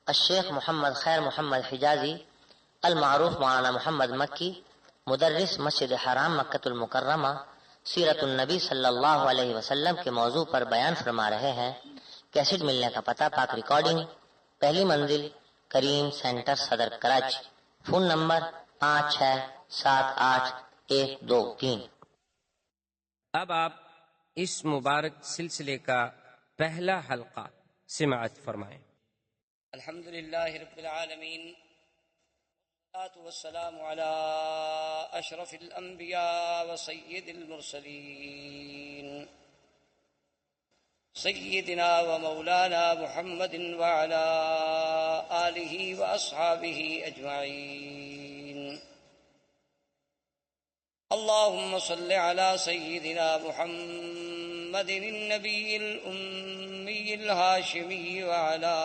الشیخ محمد خیر محمد حجازی المعروف مولانا محمد مکی، مدرس مسجد حرام مکۃ المکرمہ، سیرت النبی صلی اللہ علیہ وسلم کے موضوع پر بیان فرما رہے ہیں۔ کیسٹ ملنے کا پتہ: پاک ریکارڈنگ، پہلی منزل، کریم سینٹر، صدر کراچی۔ Phone number 56781223۔ اب آپ اس مبارک سلسلے کا پہلا حلقہ سماعت فرمائیں۔ الحمد للہ رب العالمین، والصلاة والسلام على اشرف الانبیاء وسید المرسلین سیدنا ومولانا محمد وعلى آلہ واصحابہ اجمعین۔ اللهم صل على سيدنا محمد النبي الأمي الهاشمي وعلى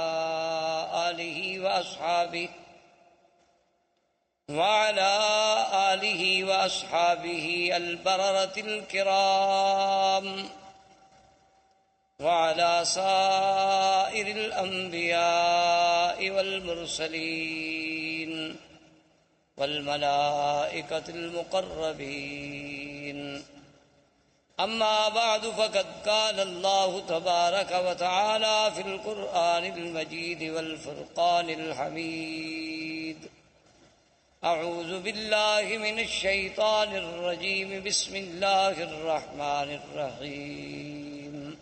آله وأصحابه البررة الكرام وعلى سائر الأنبياء والمرسلين والملائكة المقربين، أما بعد، فقد قال الله تبارك وتعالى في القرآن المجيد والفرقان الحميد: أعوذ بالله من الشيطان الرجيم، بسم الله الرحمن الرحيم.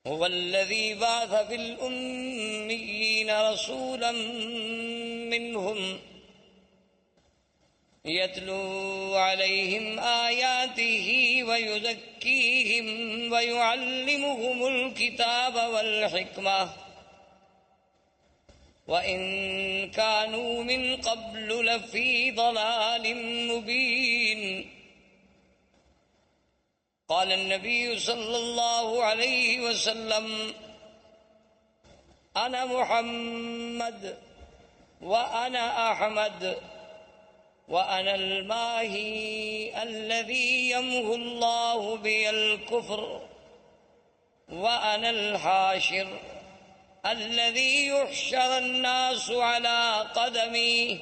هو الذي بعث في الأميين رسولا منهم يتلو عليهم آياته ويزكيهم ويعلمهم الكتاب والحكمة وإن كانوا من قبل لفي ضلال مبين. قال النبي صلى الله عليه وسلم: أنا محمد وأنا أحمد وأنا الماهي الذي يمحو الله بي الكفر وأنا الحاشر الذي يحشر الناس على قدمي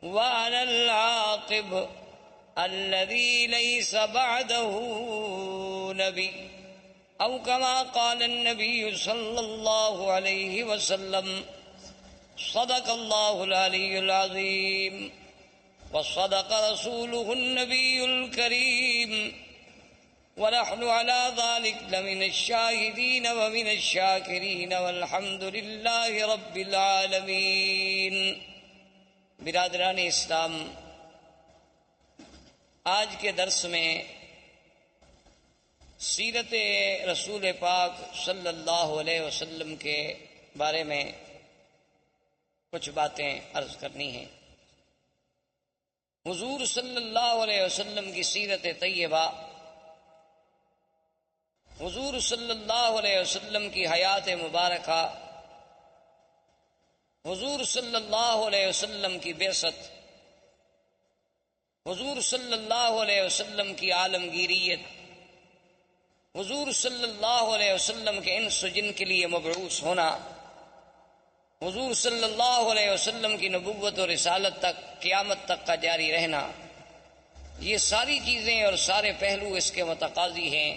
وأنا العاقب الذي ليس بعده نبي، أو كما قال النبي صلى الله عليه وسلم. صدق الله العلي العظيم وصدق رسوله النبي الكريم، ونحن على ذلك لمن الشاهدين ومن الشاكرين، والحمد لله رب العالمين. برادران اسلام، آج کے درس میں سیرت رسول پاک صلی اللہ علیہ وسلم کے بارے میں کچھ باتیں عرض کرنی ہیں۔ حضور صلی اللہ علیہ وسلم کی سیرت طیبہ، حضور صلی اللہ علیہ وسلم کی حیات مبارکہ، حضور صلی اللہ علیہ وسلم کی بعثت، حضور صلی اللہ علیہ وسلم کی عالمگیریت، حضور صلی اللہ علیہ وسلم کے انس و جن کے لیے مبعوث ہونا، حضور صلی اللہ علیہ وسلم کی نبوت و رسالت تک، قیامت تک کا جاری رہنا، یہ ساری چیزیں اور سارے پہلو اس کے متقاضی ہیں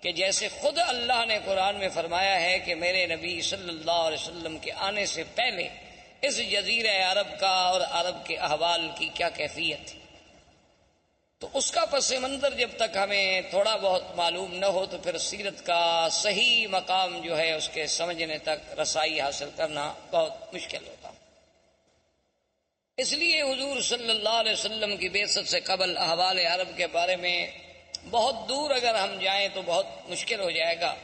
کہ جیسے خود اللہ نے قرآن میں فرمایا ہے کہ میرے نبی صلی اللہ علیہ وسلم کے آنے سے پہلے اس جزیرہ عرب کا اور عرب کے احوال کی کیا کیفیت تھی، تو اس کا پس منظر جب تک ہمیں تھوڑا بہت معلوم نہ ہو تو پھر سیرت کا صحیح مقام جو ہے اس کے سمجھنے تک رسائی حاصل کرنا بہت مشکل ہوتا۔ اس لیے حضور صلی اللہ علیہ وسلم کی بعثت سے قبل احوال عرب کے بارے میں بہت دور اگر ہم جائیں تو بہت مشکل ہو جائے گا،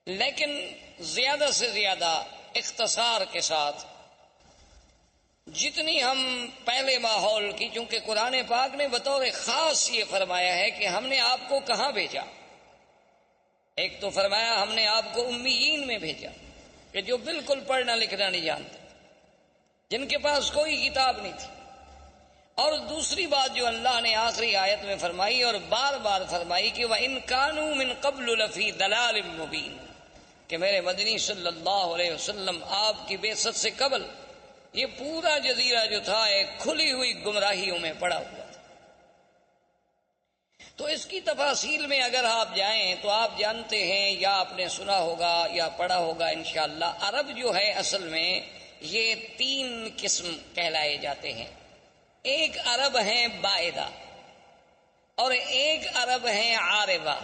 لیکن زیادہ سے زیادہ اختصار کے ساتھ جتنی ہم پہلے ماحول کی، چونکہ قرآن پاک نے بطور خاص یہ فرمایا ہے کہ ہم نے آپ کو کہاں بھیجا۔ ایک تو فرمایا ہم نے آپ کو امیین میں بھیجا، کہ جو بالکل پڑھنا لکھنا نہیں جانتے، جن کے پاس کوئی کتاب نہیں تھی، اور دوسری بات جو اللہ نے آخری آیت میں فرمائی اور بار بار فرمائی کہ وَإِن كَانُوا مِن قَبْلُ لَفِي ضَلَالٍ مُبِينٍ، کہ میرے مدنی صلی اللہ علیہ وسلم آپ کی بعثت سے قبل یہ پورا جزیرہ جو تھا ایک کھلی ہوئی گمراہیوں میں پڑا ہوا تھا. تو اس کی تفاصیل میں اگر آپ جائیں تو آپ جانتے ہیں یا آپ نے سنا ہوگا یا پڑھا ہوگا انشاءاللہ، عرب جو ہے اصل میں یہ 3 قسم کہلائے جاتے ہیں. ایک عرب ہیں بائدہ، اور ایک عرب ہیں عاربہ،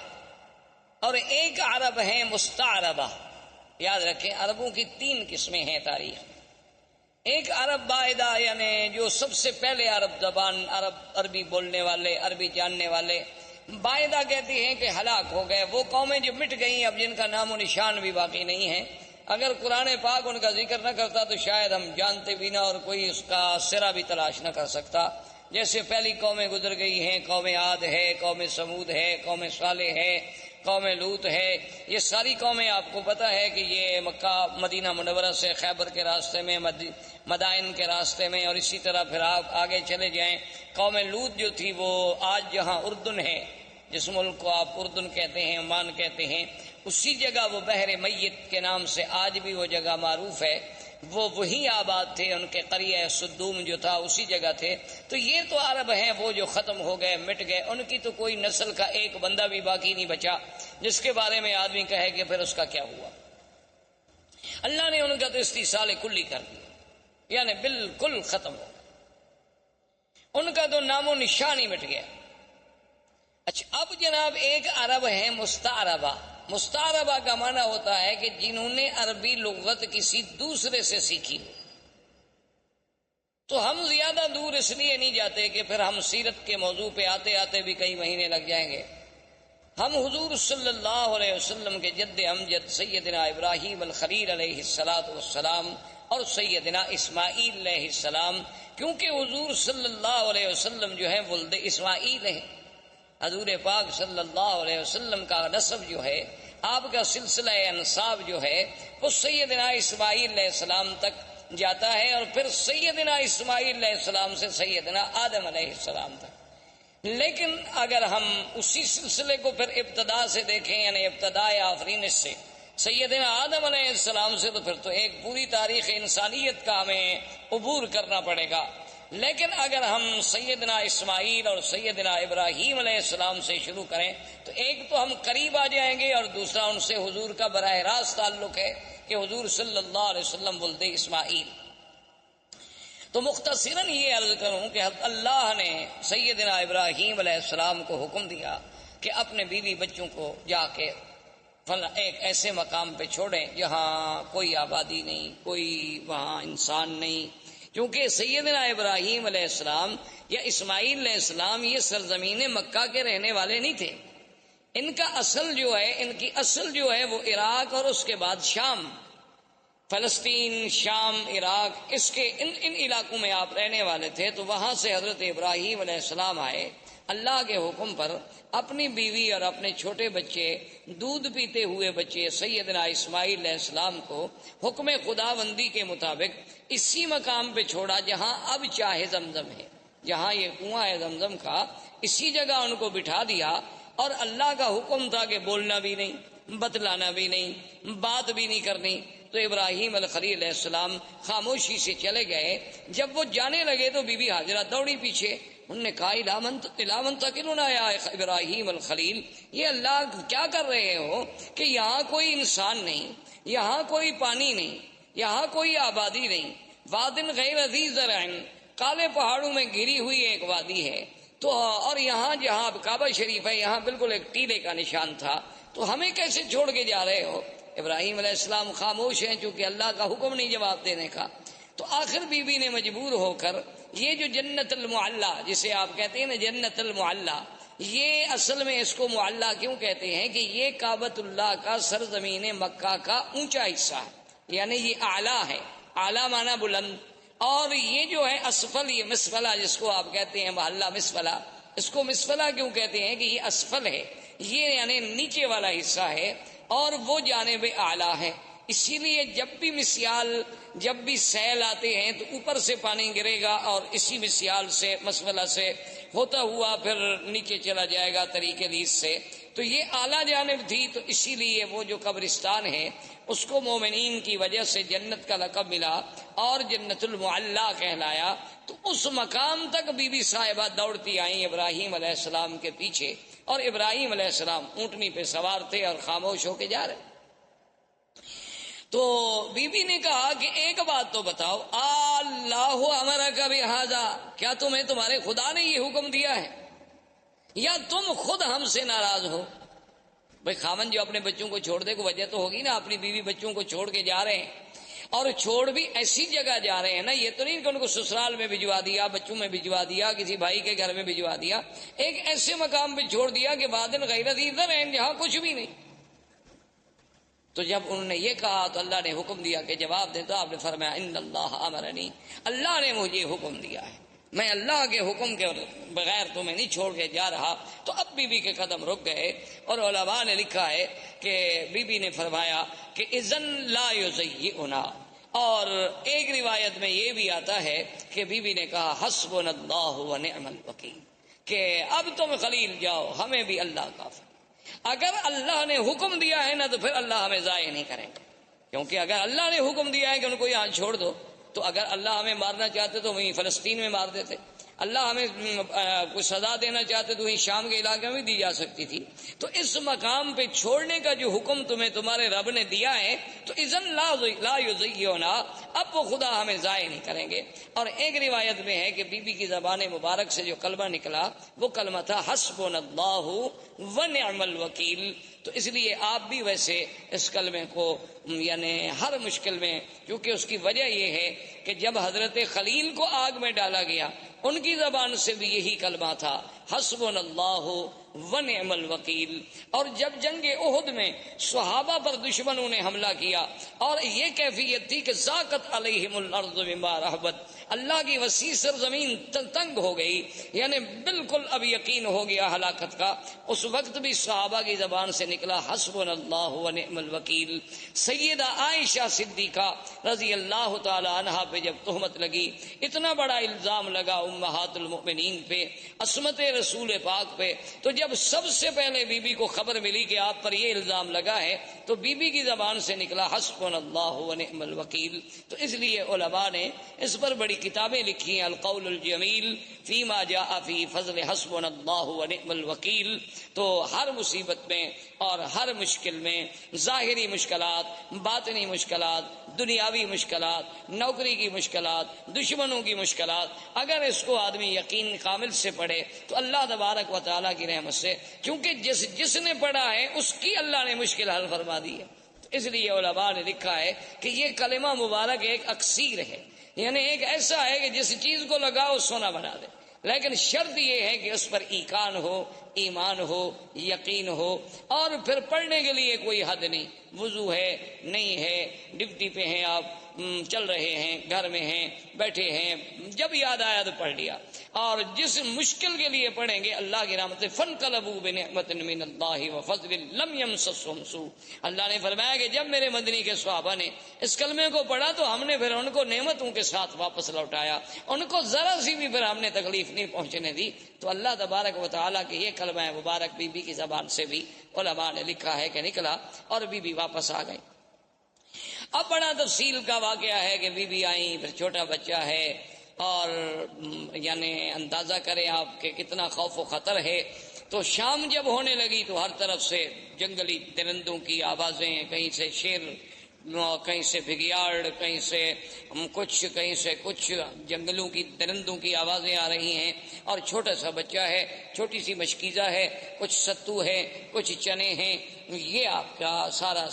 اور ایک عرب ہیں مستعربہ. یاد رکھیں عربوں کی 3 قسمیں ہیں تاریخ. ایک عرب بائدہ یعنی جو سب سے پہلے عرب زبان عربی بولنے والے، عربی جاننے والے. بائدہ کہتی ہیں کہ ہلاک ہو گئے، وہ قومیں جو مٹ گئیں اب جن کا نام و نشان بھی باقی نہیں ہے. اگر قرآن پاک ان کا ذکر نہ کرتا تو شاید ہم جانتے بھی نہ اور کوئی اس کا سرا بھی تلاش نہ کر سکتا. جیسے پہلی قومیں گزر گئی ہیں، قوم عاد ہے، قوم سمود ہے، قوم صالح ہے، قوم لوط ہے. یہ ساری قومیں آپ کو پتہ ہے کہ یہ مکہ مدینہ منورہ سے خیبر کے راستے میں، مدائن کے راستے میں، اور اسی طرح پھر آپ آگے چلے جائیں. قوم لوط جو تھی وہ آج جہاں اردن ہے، جس ملک کو آپ اردن کہتے ہیں، عمان کہتے ہیں، اسی جگہ وہ بحر میت کے نام سے آج بھی وہ جگہ معروف ہے. وہ وہی آباد تھے، ان کے قریہ صدوم جو تھا اسی جگہ تھے. تو یہ تو عرب ہیں وہ جو ختم ہو گئے، مٹ گئے. ان کی تو کوئی نسل کا ایک بندہ بھی باقی نہیں بچا جس کے بارے میں آدمی کہے کہ پھر اس کا کیا ہوا. اللہ نے ان کا تو استیصال کلی کر دیا، یعنی بالکل ختم ہو گیا، ان کا تو نام و نشان ہی مٹ گیا. اچھا اب جناب ایک عرب ہے مستعربہ. مستعربہ کا معنی ہوتا ہے کہ جنہوں نے عربی لغت کسی دوسرے سے سیکھی ہو. تو ہم زیادہ دور اس لیے نہیں جاتے کہ پھر ہم سیرت کے موضوع پہ آتے آتے بھی کئی مہینے لگ جائیں گے. ہم حضور صلی اللہ علیہ وسلم کے جد امجد سیدنا ابراہیم الخلیل علیہ السلام اور سیدنا اسماعیل علیہ السلام، کیونکہ حضور صلی اللہ علیہ وسلم جو ہے ولد اسماعیل ہیں. حضور پاک صلی اللہ علیہ وسلم کا نسب جو ہے، آپ کا سلسلہ انساب جو ہے، وہ سیدنا اسماعیل علیہ السلام تک جاتا ہے، اور پھر سیدنا اسماعیل علیہ السلام سے سیدنا آدم علیہ السلام تک. لیکن اگر ہم اسی سلسلے کو پھر ابتدا سے دیکھیں، یعنی ابتدائے آفرینش سے سیدنا آدم علیہ السلام سے، تو پھر تو ایک پوری تاریخ انسانیت کا ہمیں عبور کرنا پڑے گا. لیکن اگر ہم سیدنا اسماعیل اور سیدنا ابراہیم علیہ السلام سے شروع کریں تو ایک تو ہم قریب آ جائیں گے، اور دوسرا ان سے حضور کا براہ راست تعلق ہے کہ حضور صلی اللہ علیہ وسلم ولد اسماعیل. تو مختصراً یہ عرض کروں کہ اللہ نے سیدنا ابراہیم علیہ السلام کو حکم دیا کہ اپنے بیوی بچوں کو جا کے ایک ایسے مقام پہ چھوڑیں جہاں کوئی آبادی نہیں، کوئی وہاں انسان نہیں. کیونکہ سیدنا ابراہیم علیہ السلام یا اسماعیل علیہ السلام یہ سرزمین مکہ کے رہنے والے نہیں تھے. ان کا اصل جو ہے، ان کی اصل جو ہے وہ عراق اور اس کے بعد شام، فلسطین، شام، عراق، اس کے ان علاقوں میں آپ رہنے والے تھے. تو وہاں سے حضرت ابراہیم علیہ السلام آئے اللہ کے حکم پر، اپنی بیوی اور اپنے چھوٹے بچے، دودھ پیتے ہوئے بچے سیدنا اسماعیل علیہ السلام کو حکم خداوندی کے مطابق اسی مقام پہ چھوڑا جہاں اب چاہے زمزم ہے، جہاں یہ کنواں ہے زمزم کا، اسی جگہ ان کو بٹھا دیا. اور اللہ کا حکم تھا کہ بولنا بھی نہیں، بتلانا بھی نہیں، بات بھی نہیں کرنی. تو ابراہیم الخلیل علیہ السلام خاموشی سے چلے گئے. جب وہ جانے لگے تو بی بی ہاجرہ دوڑی پیچھے. انہوں نے کہا الا من تقلنا یا ابراہیم الخلیل، یہ اللہ کیا کر رہے ہو کہ یہاں کوئی انسان نہیں، یہاں کوئی پانی نہیں، یہاں کوئی آبادی نہیں. وادن غیر ذی زرع، کالے پہاڑوں میں گھری ہوئی ایک وادی ہے. تو اور یہاں جہاں کعبہ شریف ہے یہاں بالکل ایک ٹیلے کا نشان تھا. تو ہمیں کیسے چھوڑ کے جا رہے ہو؟ ابراہیم علیہ السلام خاموش ہیں چونکہ اللہ کا حکم نہیں جواب دینے کا. تو آخر بی بی نے مجبور ہو کر یہ جو جنت المعلا جسے آپ کہتے ہیں نا جنت المعلا، یہ اصل میں اس کو معلا کیوں کہتے ہیں کہ یہ کعبۃ اللہ کا سرزمین مکہ کا اونچا حصہ ہے، یعنی یہ اعلیٰ ہے. اعلیٰ معنی بلند، اور یہ جو ہے اسفل، یہ مسفلہ جس کو آپ کہتے ہیں محلہ مسفلہ، اس کو مسفلہ کیوں کہتے ہیں کہ یہ اسفل ہے، یہ یعنی نیچے والا حصہ ہے، اور وہ جانب اعلیٰ ہے. اسی لیے جب بھی مسیال، جب بھی سیل آتے ہیں تو اوپر سے پانی گرے گا اور اسی مسیال سے مسفلہ سے ہوتا ہوا پھر نیچے چلا جائے گا طریق ریس سے. تو یہ اعلیٰ جانب تھی، تو اسی لیے وہ جو قبرستان ہے اس کو مومنین کی وجہ سے جنت کا لقب ملا اور جنت المعلیٰ کہلایا۔ تو اس مقام تک بی بی صاحبہ دوڑتی آئیں ابراہیم علیہ السلام کے پیچھے، اور ابراہیم علیہ السلام اونٹنی پہ سوار تھے اور خاموش ہو کے جا رہے۔ تو بی بی نے کہا کہ ایک بات تو بتاؤ، اللہ امرک بہذا، کیا تمہیں تمہارے خدا نے یہ حکم دیا ہے یا تم خود ہم سے ناراض ہو؟ بھئی خامن جو اپنے بچوں کو چھوڑ دے کو وجہ تو ہوگی نا، اپنی بیوی بچوں کو چھوڑ کے جا رہے ہیں، اور چھوڑ بھی ایسی جگہ جا رہے ہیں نا، یہ تو نہیں کہ ان کو سسرال میں بھجوا دیا، بچوں میں بھجوا دیا، کسی بھائی کے گھر میں بھجوا دیا، ایک ایسے مقام پہ چھوڑ دیا کہ وادن غیر ذی زرع، جہاں کچھ بھی نہیں۔ تو جب انہوں نے یہ کہا تو اللہ نے حکم دیا کہ جواب دے، تو آپ نے فرمایا ان اللہ امرنی، اللہ نے مجھے حکم دیا ہے، میں اللہ کے حکم کے بغیر تمہیں نہیں چھوڑ کے جا رہا۔ تو اب بی بی کے قدم رک گئے، اور علماء نے لکھا ہے کہ بی بی نے فرمایا کہ اذن لا یزیئنا، اور ایک روایت میں یہ بھی آتا ہے کہ بی بی نے کہا حسبنا اللہ ونعم الوکیل، کہ اب تم خلیل جاؤ، ہمیں بھی اللہ کافی۔ اگر اللہ نے حکم دیا ہے نا تو پھر اللہ ہمیں ضائع نہیں کریں گے، کیونکہ اگر اللہ نے حکم دیا ہے کہ ان کو یہاں چھوڑ دو، تو اگر اللہ ہمیں مارنا چاہتے تو وہیں فلسطین میں مار دیتے، اللہ ہمیں کوئی سزا دینا چاہتے تو وہیں شام کے علاقے میں دی جا سکتی تھی۔ تو اس مقام پہ چھوڑنے کا جو حکم تمہیں تمہارے رب نے دیا ہے، تو اذن لا یزیئنا، اب وہ خدا ہمیں ضائع نہیں کریں گے۔ اور ایک روایت میں ہے کہ بی بی کی زبان مبارک سے جو کلمہ نکلا وہ کلمہ تھا حسبنا اللہ ونعم الوکیل۔ تو اس لیے آپ بھی ویسے اس کلمے کو یعنی ہر مشکل میں، کیونکہ اس کی وجہ یہ ہے کہ جب حضرت خلیل کو آگ میں ڈالا گیا ان کی زبان سے بھی یہی کلمہ تھا حسبنا اللہ ونعم الوکیل۔ اور جب جنگ احد میں صحابہ پر دشمنوں نے حملہ کیا اور یہ کیفیت تھی کہ ذاقت علیہم الارض بما رحبت، اللہ کی وسیع سرزمین تنگ ہو گئی، یعنی بالکل اب یقین ہو گیا ہلاکت کا، اس وقت بھی صحابہ کی زبان سے نکلا حسبنا اللہ ونعم الوکیل۔ سیدہ عائشہ صدیقہ رضی اللہ تعالی عنہا پہ جب تہمت لگی، اتنا بڑا الزام لگا امہات المؤمنین پہ، عصمت رسول پاک پہ، تو جب سب سے پہلے بی بی کو خبر ملی کہ آپ پر یہ الزام لگا ہے، تو بی بی کی زبان سے نکلا حسبنا اللہ ونعم الوکیل۔ تو اس لیے علماء نے اس پر بڑی کتابیں لکھی ہیں، القول الجمیل فیما جاء فی فضل حسبنا اللہ ونعم الوکیل۔ تو ہر مصیبت میں اور ہر مشکل میں، ظاہری مشکلات، باطنی مشکلات، دنیاوی مشکلات، نوکری کی مشکلات، دشمنوں کی مشکلات، اگر اس کو آدمی یقین کامل سے پڑھے تو اللہ تبارک و تعالیٰ کی رحمت سے، کیونکہ جس نے پڑھا ہے اس کی اللہ نے مشکل حل فرما دی ہے۔ اس لیے علماء نے لکھا ہے کہ یہ کلمہ مبارک ایک اکسیر ہے، یعنی ایک ایسا ہے کہ جس چیز کو لگاؤ سونا بنا دے، لیکن شرط یہ ہے کہ اس پر ایقان ہو، ایمان ہو، یقین ہو، اور پھر پڑھنے کے لیے کوئی حد نہیں، وضو ہے نہیں ہے، ڈپٹی پہ ہیں آپ، چل رہے ہیں، گھر میں ہیں، بیٹھے ہیں، جب یاد آیا تو پڑھ لیا۔ اور جس مشکل کے لیے پڑھیں گے اللہ کی رحمت سے فانقلبوا بنعمت من اللہ وفضل لم یمسسہم سوء، اللہ نے فرمایا کہ جب میرے مدنی کے صحابہ نے اس کلمے کو پڑھا تو ہم نے پھر ان کو نعمتوں کے ساتھ واپس لوٹایا، ان کو ذرا سی بھی پھر ہم نے تکلیف نہیں پہنچنے دی۔ تو اللہ تبارک و تعالیٰ کے یہ کلمہ مبارک بی بی کی زبان سے بھی علماء نے لکھا ہے کہ نکلا، اور بی بی واپس آ گئی۔ اب بڑا تفصیل کا واقعہ ہے کہ بی بی آئیں، پھر چھوٹا بچہ ہے، اور یعنی اندازہ کریں آپ کہ کتنا خوف و خطر ہے۔ تو شام جب ہونے لگی تو ہر طرف سے جنگلی درندوں کی آوازیں، کہیں سے شیر، کہیں سے بھگیاڑ، کہیں سے کچھ جنگلوں کی درندوں کی آوازیں آ رہی ہیں، اور چھوٹا سا بچہ ہے، چھوٹی سی مشکیزہ ہے، کچھ ستو ہے، کچھ چنے ہیں، یہ آپ کا سارا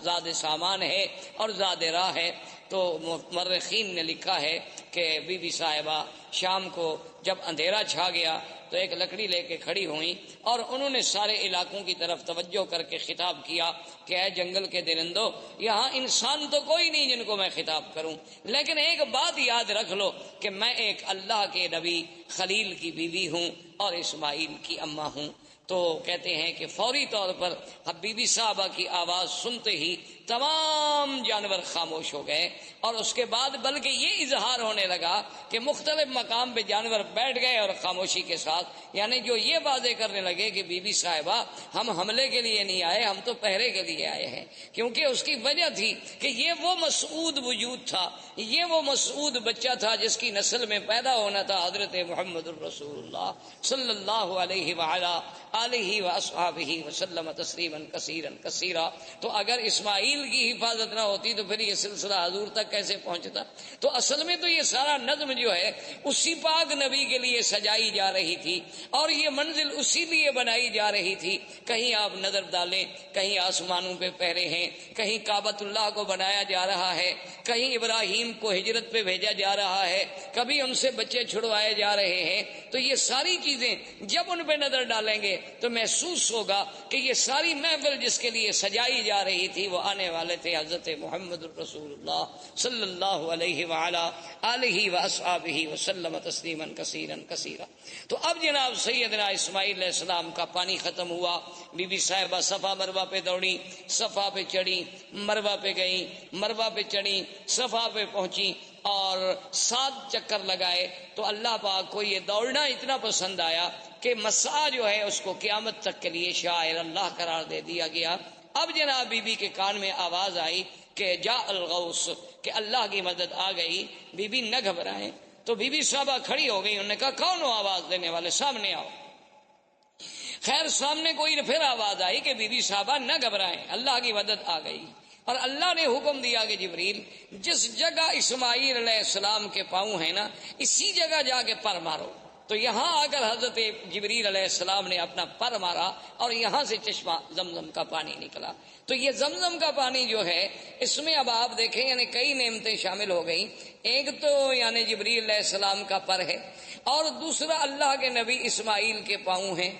زاد سامان ہے اور زاد راہ ہے۔ تو مورخین نے لکھا ہے کہ بی بی صاحبہ شام کو جب اندھیرا چھا گیا تو ایک لکڑی لے کے کھڑی ہوئیں، اور انہوں نے سارے علاقوں کی طرف توجہ کر کے خطاب کیا کہ اے جنگل کے درندوں، یہاں انسان تو کوئی نہیں جن کو میں خطاب کروں، لیکن ایک بات یاد رکھ لو کہ میں ایک اللہ کے نبی خلیل کی بیوی ہوں اور اسماعیل کی اماں ہوں۔ تو کہتے ہیں کہ فوری طور پر بی بی صاحبہ کی آواز سنتے ہی تمام جانور خاموش ہو گئے، اور اس کے بعد بلکہ یہ اظہار ہونے لگا کہ مختلف مقام پہ جانور بیٹھ گئے اور خاموشی کے ساتھ، یعنی جو یہ واضح کرنے لگے کہ بی بی صاحبہ ہم حملے کے لیے نہیں آئے، ہم تو پہرے کے لیے آئے ہیں، کیونکہ اس کی وجہ تھی کہ یہ وہ مسعود وجود تھا، یہ وہ مسعود بچہ تھا جس کی نسل میں پیدا ہونا تھا حضرت محمد الرسول اللہ صلی اللہ علیہ وعلا آلہ واصحابہ وسلم تسلیما کثیرا کثیرا۔ تو اگر اسماعیل کی حفاظت نہ ہوتی تو پھر یہ سلسلہ حضور تک کیسے پہنچتا؟ تو اصل میں تو یہ سارا نظم جو ہے اسی پاک نبی کے لیے سجائی جا رہی تھی، اور یہ منزل اسی لیے بنائی جا رہی تھی۔ کہیں آپ نظر ڈالیں، کہیں آسمانوں پہ پہرے ہیں، کہیں کعبۃ اللہ کو بنایا جا رہا ہے، کہیں ابراہیم کو ہجرت پہ بھیجا جا رہا ہے، کبھی ان سے بچے چھڑوائے جا رہے ہیں۔ تو یہ ساری چیزیں جب ان پہ نظر ڈالیں گے تو محسوس ہوگا کہ یہ ساری محفل جس کے لیے سجائی جا رہی تھی وہ آنے والے تھے حضرت محمد الرسول اللہ صلی اللہ علیہ وعلا آلہ واصحابہ وسلم تسلیما کثیرا کثیرا۔ تو اب جناب سیدنا اسماعیل علیہ السلام کا پانی ختم ہوا، بی بی صاحبہ صفا مروہ پہ دوڑی، صفا پہ چڑھی، مروہ پہ گئی، مروہ پہ چڑھی، صفا پہ پہنچی اور 7 چکر لگائے۔ تو اللہ پاک کو یہ دوڑنا اتنا پسند آیا کہ مسعی جو ہے اس کو قیامت تک کے لیے شاعر اللہ قرار دے دیا گیا۔ اب جناب بی بی کے کان میں آواز آئی کہ جاء الغوث، کہ اللہ کی مدد آ گئی۔ بی بی نہ گھبرائیں، تو بی بی صاحبہ کھڑی ہو گئی، انہوں نے کہا کون ہو آواز دینے والے، سامنے آؤ۔ خیر سامنے کوئی پھر آواز آئی کہ بی بی صاحبہ نہ گھبرائیں، اللہ کی مدد آ گئی، اور اللہ نے حکم دیا کہ جبریل جس جگہ اسماعیل علیہ السلام کے پاؤں ہیں نا اسی جگہ جا کے پر مارو۔ تو یہاں آ کر حضرت جبریل علیہ السلام نے اپنا پر مارا اور یہاں سے چشمہ زمزم کا پانی نکلا۔ تو یہ زمزم کا پانی جو ہے اس میں اب آپ دیکھیں یعنی کئی نعمتیں شامل ہو گئیں۔ ایک تو یعنی جبریل علیہ السلام کا پر ہے، اور دوسرا اللہ کے نبی اسماعیل کے پاؤں ہیں،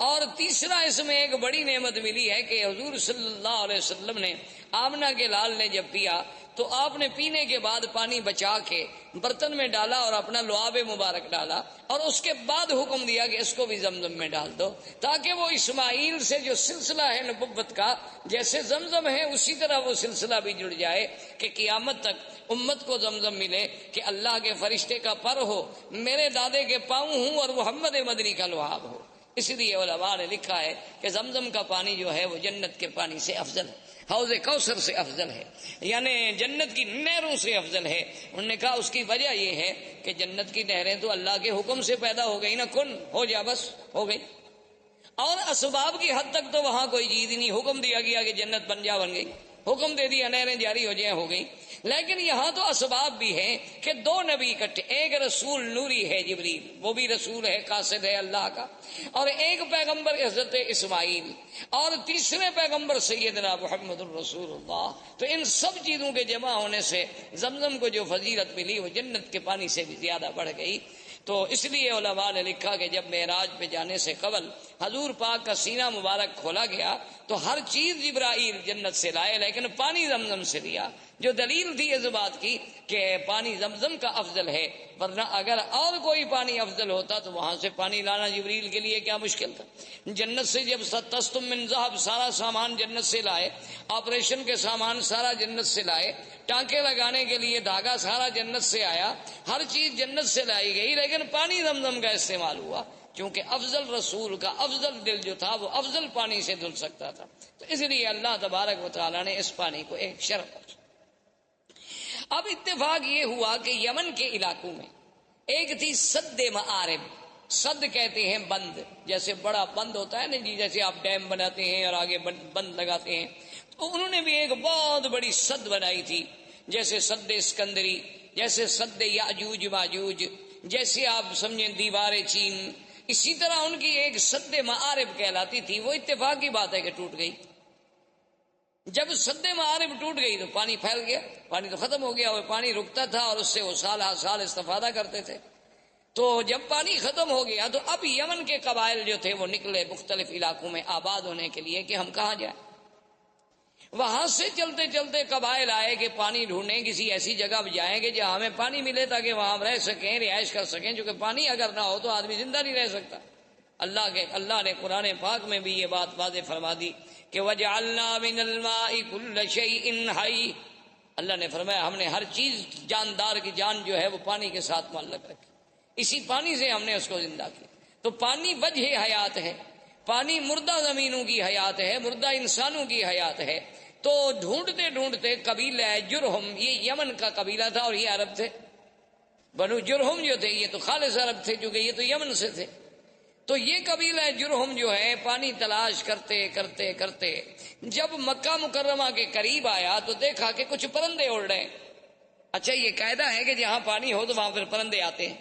اور تیسرا اس میں ایک بڑی نعمت ملی ہے کہ حضور صلی اللہ علیہ وسلم نے آمنہ کے لال نے جب پیا تو آپ نے پینے کے بعد پانی بچا کے برتن میں ڈالا اور اپنا لعاب مبارک ڈالا، اور اس کے بعد حکم دیا کہ اس کو بھی زمزم میں ڈال دو، تاکہ وہ اسماعیل سے جو سلسلہ ہے نبوت کا جیسے زمزم ہے اسی طرح وہ سلسلہ بھی جڑ جائے کہ قیامت تک امت کو زمزم ملے کہ اللہ کے فرشتے کا پر ہو، میرے دادے کے پاؤں ہوں اور محمد مدنی کا لعاب ہو۔ اس لیے علماء نے لکھا ہے کہ زمزم کا پانی جو ہے وہ جنت کے پانی سے افضل ہے، حوض کوثر سے افضل ہے، یعنی جنت کی نہروں سے افضل ہے۔ انہوں نے کہا اس کی وجہ یہ ہے کہ جنت کی نہریں تو اللہ کے حکم سے پیدا ہو گئی نا، کن ہو جا بس ہو گئی، اور اسباب کی حد تک تو وہاں کوئی چیز نہیں، حکم دیا گیا کہ جنت بن جا، بن گئی، حکم دے دیا نہریں جاری ہو جائیں، ہو گئی۔ لیکن یہاں تو اسباب بھی ہیں کہ 2 نبی اکٹھے، ایک رسول نوری ہے جبریل، وہ بھی رسول ہے، قاصد ہے اللہ کا، اور ایک پیغمبر حضرت اسماعیل، اور تیسرے پیغمبر سیدنا محمد الرسول اللہ۔ تو ان سب چیزوں کے جمع ہونے سے زمزم کو جو فضیلت ملی وہ جنت کے پانی سے بھی زیادہ بڑھ گئی۔ تو اس لیے علماء نے لکھا کہ جب معراج پہ جانے سے قبل حضور پاک کا سینہ مبارک کھولا گیا تو ہر چیز جبرائیل جنت سے لائے لیکن پانی زمزم سے لیا، جو دلیل تھی اس بات کی کہ پانی زمزم کا افضل ہے، ورنہ اگر اور کوئی پانی افضل ہوتا تو وہاں سے پانی لانا جبریل کے لیے کیا مشکل تھا۔ جنت سے جب تستم من ذہب، سارا سامان جنت سے لائے، آپریشن کے سامان سارا جنت سے لائے، ٹانکے لگانے کے لیے دھاگا سارا جنت سے آیا، ہر چیز جنت سے لائی گئی، لیکن پانی زمزم کا استعمال ہوا کیونکہ افضل رسول کا افضل دل جو تھا وہ افضل پانی سے دھل سکتا تھا۔ تو اس لیے اللہ تبارک و تعالیٰ نے اس پانی کو ایک شرف بخشا۔ اب اتفاق یہ ہوا کہ یمن کے علاقوں میں ایک تھی سد معارب، سد کہتے ہیں بند، جیسے بڑا بند ہوتا ہے نا جی، جیسے آپ ڈیم بناتے ہیں اور آگے بند لگاتے ہیں، تو انہوں نے بھی ایک بہت بڑی سد بنائی تھی، جیسے سد اسکندری، جیسے سد یاجوج ماجوج، جیسے آپ سمجھیں دیوار چین، اسی طرح ان کی ایک سد معارب کہلاتی تھی۔ وہ اتفاق کی بات ہے کہ ٹوٹ گئی۔ جب سد معارب ٹوٹ گئی تو پانی پھیل گیا، پانی تو ختم ہو گیا، وہ پانی رکتا تھا اور اس سے وہ سال ہر سال استفادہ کرتے تھے۔ تو جب پانی ختم ہو گیا تو اب یمن کے قبائل جو تھے وہ نکلے مختلف علاقوں میں آباد ہونے کے لیے کہ ہم کہاں جائیں۔ وہاں سے چلتے چلتے قبائل آئے کہ پانی ڈھونڈیں، کسی ایسی جگہ جائیں گے جہاں ہمیں پانی ملے تاکہ وہاں ہم رہ سکیں، رہائش کر سکیں، چونکہ پانی اگر نہ ہو تو آدمی زندہ نہیں رہ سکتا۔ اللہ نے قرآن پاک میں بھی یہ بات واضح فرما دی کہ وَجَعَلْنَا مِنَ الْمَاءِ كُلَّ شَيْءٍ حَيٍّ، اللہ نے فرمایا ہم نے ہر چیز جاندار کی جان جو ہے وہ پانی کے ساتھ معلق رکھی، اسی پانی سے ہم نے اس کو زندہ کیا۔ تو پانی وجہ حیات ہے، پانی مردہ زمینوں کی حیات ہے، مردہ انسانوں کی حیات ہے۔ تو ڈھونڈتے ڈھونڈتے قبیلہ جرہم، یہ یمن کا قبیلہ تھا اور یہ عرب تھے، بنو جرہم جو تھے یہ تو خالص عرب تھے کیونکہ یہ تو یمن سے تھے۔ تو یہ قبیلہ جرہم جو ہے پانی تلاش کرتے کرتے کرتے جب مکہ مکرمہ کے قریب آیا تو دیکھا کہ کچھ پرندے اڑ رہے ہیں۔ اچھا یہ قاعدہ ہے کہ جہاں پانی ہو تو وہاں پھر پرندے آتے ہیں،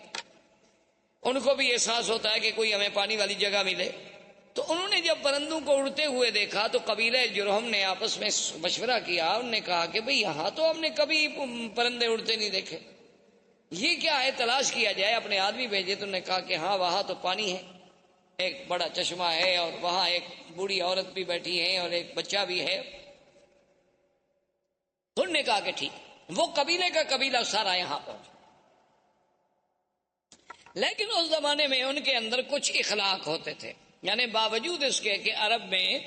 ان کو بھی احساس ہوتا ہے کہ کوئی ہمیں پانی والی جگہ ملے۔ تو انہوں نے جب پرندوں کو اڑتے ہوئے دیکھا تو قبیلہ جرہم نے آپس میں مشورہ کیا، انہوں نے کہا کہ بھئی یہاں تو ہم نے کبھی پرندے اڑتے نہیں دیکھے، یہ کیا ہے، تلاش کیا جائے۔ اپنے آدمی بھیجے تو انہوں نے کہا کہ ہاں وہاں تو پانی ہے، ایک بڑا چشمہ ہے اور وہاں ایک بوڑھی عورت بھی بیٹھی ہے اور ایک بچہ بھی ہے۔ تو انہوں نے کہا کہ ٹھیک، وہ قبیلے کا قبیلہ سارا یہاں پہنچا۔ لیکن اس زمانے میں ان کے اندر کچھ اخلاق ہوتے تھے، یعنی باوجود اس کے کہ عرب میں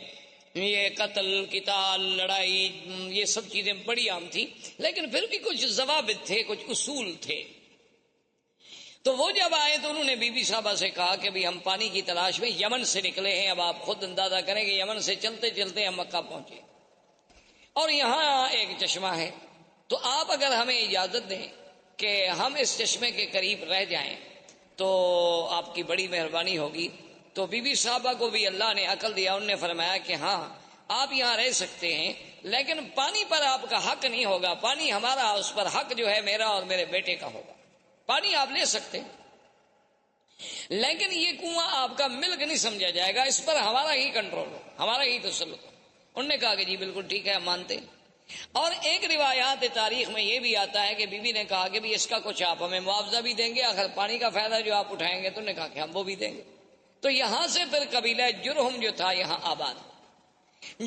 یہ قتل قتال لڑائی یہ سب چیزیں بڑی عام تھی، لیکن پھر بھی کچھ ضوابط تھے، کچھ اصول تھے۔ تو وہ جب آئے تو انہوں نے بی بی صاحبہ سے کہا کہ بھی ہم پانی کی تلاش میں یمن سے نکلے ہیں، اب آپ خود اندازہ کریں کہ یمن سے چلتے چلتے ہم مکہ پہنچے اور یہاں ایک چشمہ ہے، تو آپ اگر ہمیں اجازت دیں کہ ہم اس چشمے کے قریب رہ جائیں تو آپ کی بڑی مہربانی ہوگی۔ تو بی بی صاحبہ کو بھی اللہ نے عقل دیا، انہوں نے فرمایا کہ ہاں آپ یہاں رہ سکتے ہیں، لیکن پانی پر آپ کا حق نہیں ہوگا، پانی ہمارا، اس پر حق جو ہے میرا اور میرے بیٹے کا ہوگا۔ پانی آپ لے سکتے ہیں لیکن یہ کنواں آپ کا ملک نہیں سمجھا جائے گا، اس پر ہمارا ہی کنٹرول ہو، ہمارا ہی تسلط ہو۔ انہوں نے کہا کہ جی بالکل ٹھیک ہے، ہم مانتے ہیں۔ اور ایک روایات تاریخ میں یہ بھی آتا ہے کہ بی بی نے کہا کہ بھی اس کا کچھ آپ ہمیں معاوضہ بھی دیں گے، آخر پانی کا فائدہ جو آپ اٹھائیں گے، تو انہوں نے کہا کہ ہم وہ بھی دیں گے۔ تو یہاں سے پھر قبیلہ جرہم جو تھا یہاں آباد۔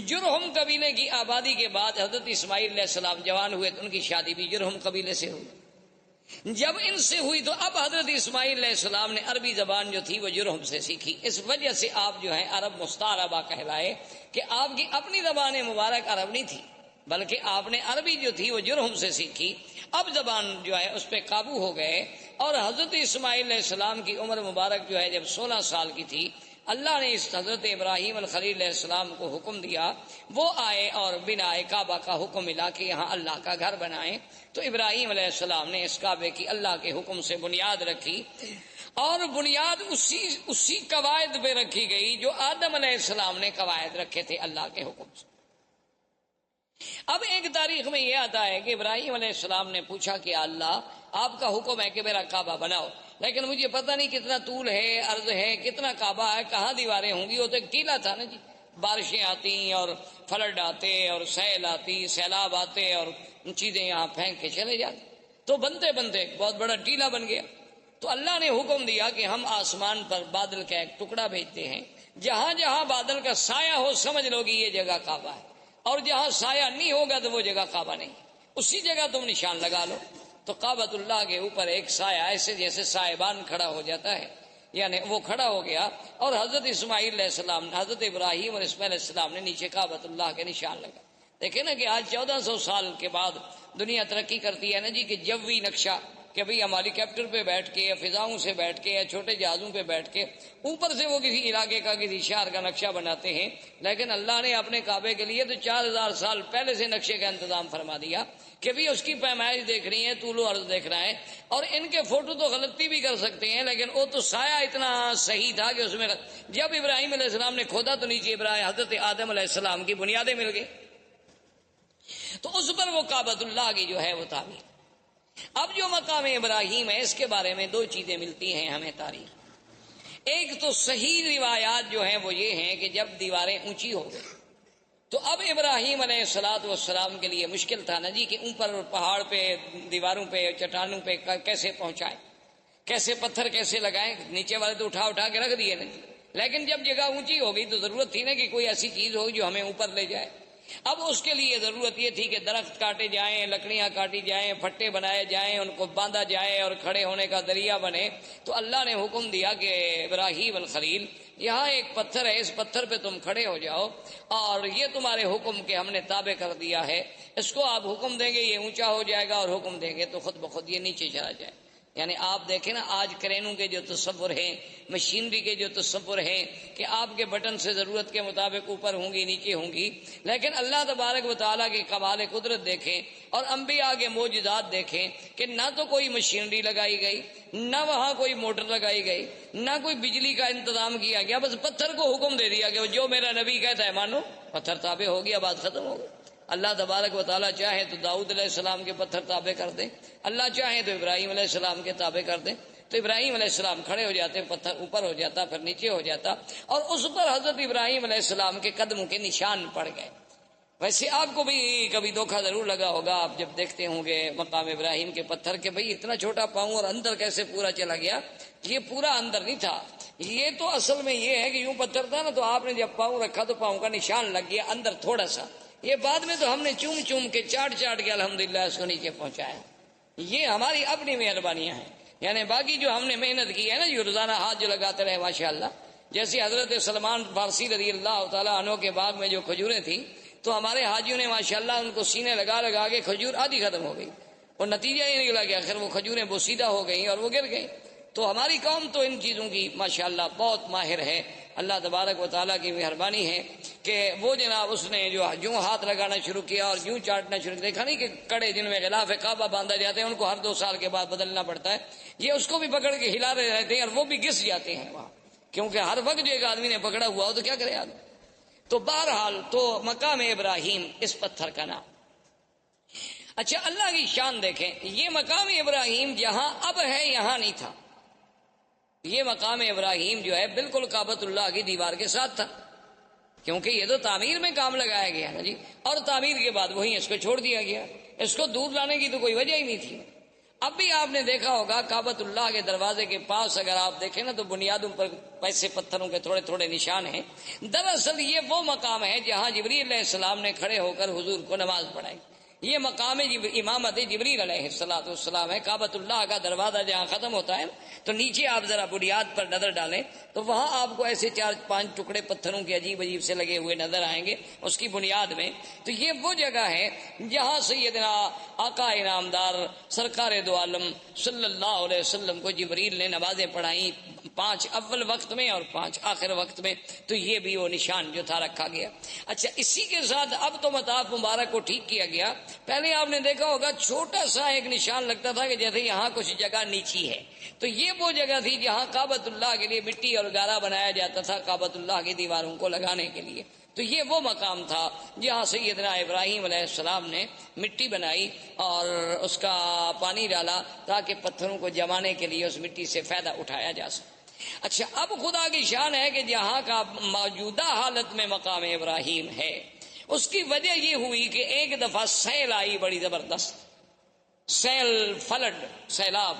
جرہم قبیلے کی آبادی کے بعد حضرت اسماعیل علیہ السلام جوان ہوئے تو ان کی شادی بھی جرہم قبیلے سے ہوئی۔ جب ان سے ہوئی تو اب حضرت اسماعیل علیہ السلام نے عربی زبان جو تھی وہ جرہم سے سیکھی، اس وجہ سے آپ جو ہیں عرب مستعربہ کہلائے کہ آپ کی اپنی زبان مبارک عرب نہیں تھی بلکہ آپ نے عربی جو تھی وہ جرہم سے سیکھی۔ اب زبان جو ہے اس پہ قابو ہو گئے، اور حضرت اسماعیل علیہ السلام کی عمر مبارک جو ہے جب 16 سال کی تھی، اللہ نے اس حضرت ابراہیم الخلیل علیہ السلام کو حکم دیا، وہ آئے اور بنائے کعبہ کا حکم ملا کہ یہاں اللہ کا گھر بنائیں۔ تو ابراہیم علیہ السلام نے اس کعبے کی اللہ کے حکم سے بنیاد رکھی، اور بنیاد اسی قواعد پہ رکھی گئی جو آدم علیہ السلام نے قواعد رکھے تھے اللہ کے حکم سے۔ اب ایک تاریخ میں یہ آتا ہے کہ ابراہیم علیہ السلام نے پوچھا کہ اللہ آپ کا حکم ہے کہ میرا کعبہ بناؤ، لیکن مجھے پتہ نہیں کتنا طول ہے، عرض ہے، کتنا کعبہ ہے، کہاں دیواریں ہوں گی۔ وہ تو ایک ٹیلا تھا نا جی، بارشیں آتی اور فلڈ آتے اور سیل آتی، سیلاب آتے اور چیزیں یہاں پھینک کے چلے جاتے، تو بنتے بنتے ایک بہت بڑا ٹیلا بن گیا۔ تو اللہ نے حکم دیا کہ ہم آسمان پر بادل کا ایک ٹکڑا بھیجتے ہیں، جہاں جہاں بادل کا سایہ ہو سمجھ لو کہ یہ جگہ کعبہ ہے، اور جہاں سایہ نہیں ہوگا تو وہ جگہ کعبہ نہیں، اسی جگہ تم نشان لگا لو۔ تو کعبۃ اللہ کے اوپر ایک سایہ ایسے جیسے سائبان کھڑا ہو جاتا ہے، یعنی وہ کھڑا ہو گیا، اور حضرت اسماعیل علیہ السلام، حضرت ابراہیم اور اسماعیل علیہ السلام نے نیچے کعبۃ اللہ کے نشان لگا۔ دیکھیں نا کہ آج 1400 سال کے بعد دنیا ترقی کرتی ہے نا جی، کہ جوی نقشہ، کہ بھئی ہم ہیلی کاپٹر پہ بیٹھ کے یا فضاؤں سے بیٹھ کے یا چھوٹے جہازوں پہ بیٹھ کے اوپر سے وہ کسی علاقے کا کسی شہر کا نقشہ بناتے ہیں، لیکن اللہ نے اپنے کعبے کے لیے تو 4000 سال پہلے سے نقشے کا انتظام فرما دیا کہ بھی اس کی پیمائش دیکھنی ہے، طول و عرض دیکھنا ہے۔ اور ان کے فوٹو تو غلطی بھی کر سکتے ہیں، لیکن وہ تو سایہ اتنا صحیح تھا کہ اس میں جب ابراہیم علیہ السلام نے کھودا تو نیچے حضرت آدم علیہ السلام کی بنیادیں مل گئی، تو اس پر وہ کعبۃ اللہ کی جو ہے وہ تعمیر۔ اب جو مقام ابراہیم ہے اس کے بارے میں دو چیزیں ملتی ہیں ہمیں تاریخ۔ ایک تو صحیح روایات جو ہیں وہ یہ ہیں کہ جب دیواریں اونچی ہو گئی تو اب ابراہیم علیہ السلام کے لیے مشکل تھا نا جی کہ اوپر پہاڑ پہ دیواروں پہ چٹانوں پہ کیسے پہنچائیں، کیسے پتھر کیسے لگائیں، نیچے والے تو اٹھا کے رکھ دیے نا جی، لیکن جب جگہ اونچی ہو گئی تو ضرورت تھی نا کہ کوئی ایسی چیز ہو جو ہمیں اوپر لے جائے۔ اب اس کے لیے ضرورت یہ تھی کہ درخت کاٹے جائیں، لکڑیاں کاٹی جائیں، پھٹے بنائے جائیں، ان کو باندھا جائے اور کھڑے ہونے کا ذریعہ بنے۔ تو اللہ نے حکم دیا کہ ابراہیم الخلیل یہاں ایک پتھر ہے، اس پتھر پہ تم کھڑے ہو جاؤ اور یہ تمہارے حکم کے ہم نے تابع کر دیا ہے، اس کو آپ حکم دیں گے یہ اونچا ہو جائے گا، اور حکم دیں گے تو خود بخود یہ نیچے چلا جائے۔ یعنی آپ دیکھیں نا، آج کرینوں کے جو تصور ہیں، مشینری کے جو تصور ہیں کہ آپ کے بٹن سے ضرورت کے مطابق اوپر ہوں گی نیچے ہوں گی، لیکن اللہ تبارک و تعالیٰ کے کمال قدرت دیکھیں اور انبیاء کے معجزات دیکھیں کہ نہ تو کوئی مشینری لگائی گئی، نہ وہاں کوئی موٹر لگائی گئی، نہ کوئی بجلی کا انتظام کیا گیا، بس پتھر کو حکم دے دیا کہ جو میرا نبی کہتا ہے مانو، پتھر تابع ہو گیا، بات ختم ہو گئی۔ اللہ تبارک و تعالیٰ چاہے تو داؤد علیہ السلام کے پتھر تابع کر دیں، اللہ چاہے تو ابراہیم علیہ السلام کے تابع کر دیں، تو ابراہیم علیہ السلام کھڑے ہو جاتے، پتھر اوپر ہو جاتا، پھر نیچے ہو جاتا، اور اس پر حضرت ابراہیم علیہ السلام کے قدموں کے نشان پڑ گئے۔ ویسے آپ کو بھی کبھی دھوکہ ضرور لگا ہوگا، آپ جب دیکھتے ہوں گے مقام ابراہیم کے پتھر کے بھئی اتنا چھوٹا پاؤں اور اندر کیسے پورا چلا گیا۔ یہ پورا اندر نہیں تھا، یہ تو اصل میں یہ ہے کہ یوں پتھر تھا نا، تو آپ نے جب پاؤں رکھا تو پاؤں کا نشان لگ گیا اندر تھوڑا سا، یہ بعد میں تو ہم نے چوم چوم کے چاٹ کے الحمدللہ اس کو نیچے پہنچایا۔ یہ ہماری اپنی مہربانیاں ہیں، یعنی باقی جو ہم نے محنت کی ہے نا، جو روزانہ ہاتھ جو لگاتے رہے ماشاءاللہ، جیسے حضرت سلمان فارسی رضی اللہ تعالیٰ عنہ کے باغ میں جو کھجوریں تھیں، تو ہمارے حاجیوں نے ماشاءاللہ ان کو سینے لگا لگا کے کھجور آدھی ختم ہو گئی، اور نتیجہ یہ نکلا کہ آخر وہ کھجوریں بوسیدہ ہو گئیں اور وہ گر گئیں۔ تو ہماری قوم تو ان چیزوں کی ماشاءاللہ بہت ماہر ہے، اللہ تبارک و تعالیٰ کی مہربانی ہے کہ وہ جناب اس نے جو ہاتھ لگانا شروع کیا اور یوں چاٹنا شروع کیا، دیکھا نہیں کہ کڑے جن میں غلاف کعبہ باندھا جاتے ہیں ان کو ہر 2 سال کے بعد بدلنا پڑتا ہے، یہ اس کو بھی پکڑ کے ہلا رہے رہتے ہیں اور وہ بھی گس جاتے ہیں وہاں، کیونکہ ہر وقت جو ایک آدمی نے پکڑا ہوا ہو تو کیا کرے آدمی۔ تو بہرحال تو مقام ابراہیم اس پتھر کا نام۔ اچھا اللہ کی شان دیکھیں، یہ مقام ابراہیم جہاں اب ہے یہاں نہیں تھا، یہ مقام ابراہیم جو ہے بالکل کعبۃ اللہ کی دیوار کے ساتھ تھا، کیونکہ یہ تو تعمیر میں کام لگایا گیا نا جی، اور تعمیر کے بعد وہیں اس کو چھوڑ دیا گیا، اس کو دور لانے کی تو کوئی وجہ ہی نہیں تھی۔ اب بھی آپ نے دیکھا ہوگا کعبۃ اللہ کے دروازے کے پاس اگر آپ دیکھیں نا تو بنیادوں پر ویسے پتھروں کے تھوڑے تھوڑے نشان ہیں، دراصل یہ وہ مقام ہے جہاں جبریل علیہ السلام نے کھڑے ہو کر حضور کو نماز پڑھائی، یہ مقام امامت جبریل علیہ السلام ہے۔ کعبۃ اللہ کا دروازہ جہاں ختم ہوتا ہے تو نیچے آپ ذرا بنیاد پر نظر ڈالیں تو وہاں آپ کو ایسے 4-5 ٹکڑے پتھروں کے عجیب عجیب سے لگے ہوئے نظر آئیں گے اس کی بنیاد میں۔ تو یہ وہ جگہ ہے جہاں سیدنا آقا انعامدار سرکار دو عالم صلی اللہ علیہ وسلم کو جبریل نے نمازیں پڑھائیں، 5 اول وقت میں اور 5 آخر وقت میں، تو یہ بھی وہ نشان جو تھا رکھا گیا۔ اچھا اسی کے ساتھ اب تو مطاف مبارک کو ٹھیک کیا گیا، پہلے آپ نے دیکھا ہوگا چھوٹا سا ایک نشان لگتا تھا کہ جیسے یہاں کچھ جگہ نیچی ہے، تو یہ وہ جگہ تھی جہاں کعبۃ اللہ کے لیے مٹی اور گارا بنایا جاتا تھا کعبۃ اللہ کی دیواروں کو لگانے کے لیے، تو یہ وہ مقام تھا جہاں سیدنا ابراہیم علیہ السلام نے مٹی بنائی اور اس کا پانی ڈالا تاکہ پتھروں کو جمانے کے لیے اس مٹی سے فائدہ اٹھایا جا سکے۔ اچھا اب خدا کی شان ہے کہ جہاں کا موجودہ حالت میں مقام ابراہیم ہے، اس کی وجہ یہ ہوئی کہ ایک دفعہ سیل آئی بڑی زبردست، سیل فلڈ سیلاب،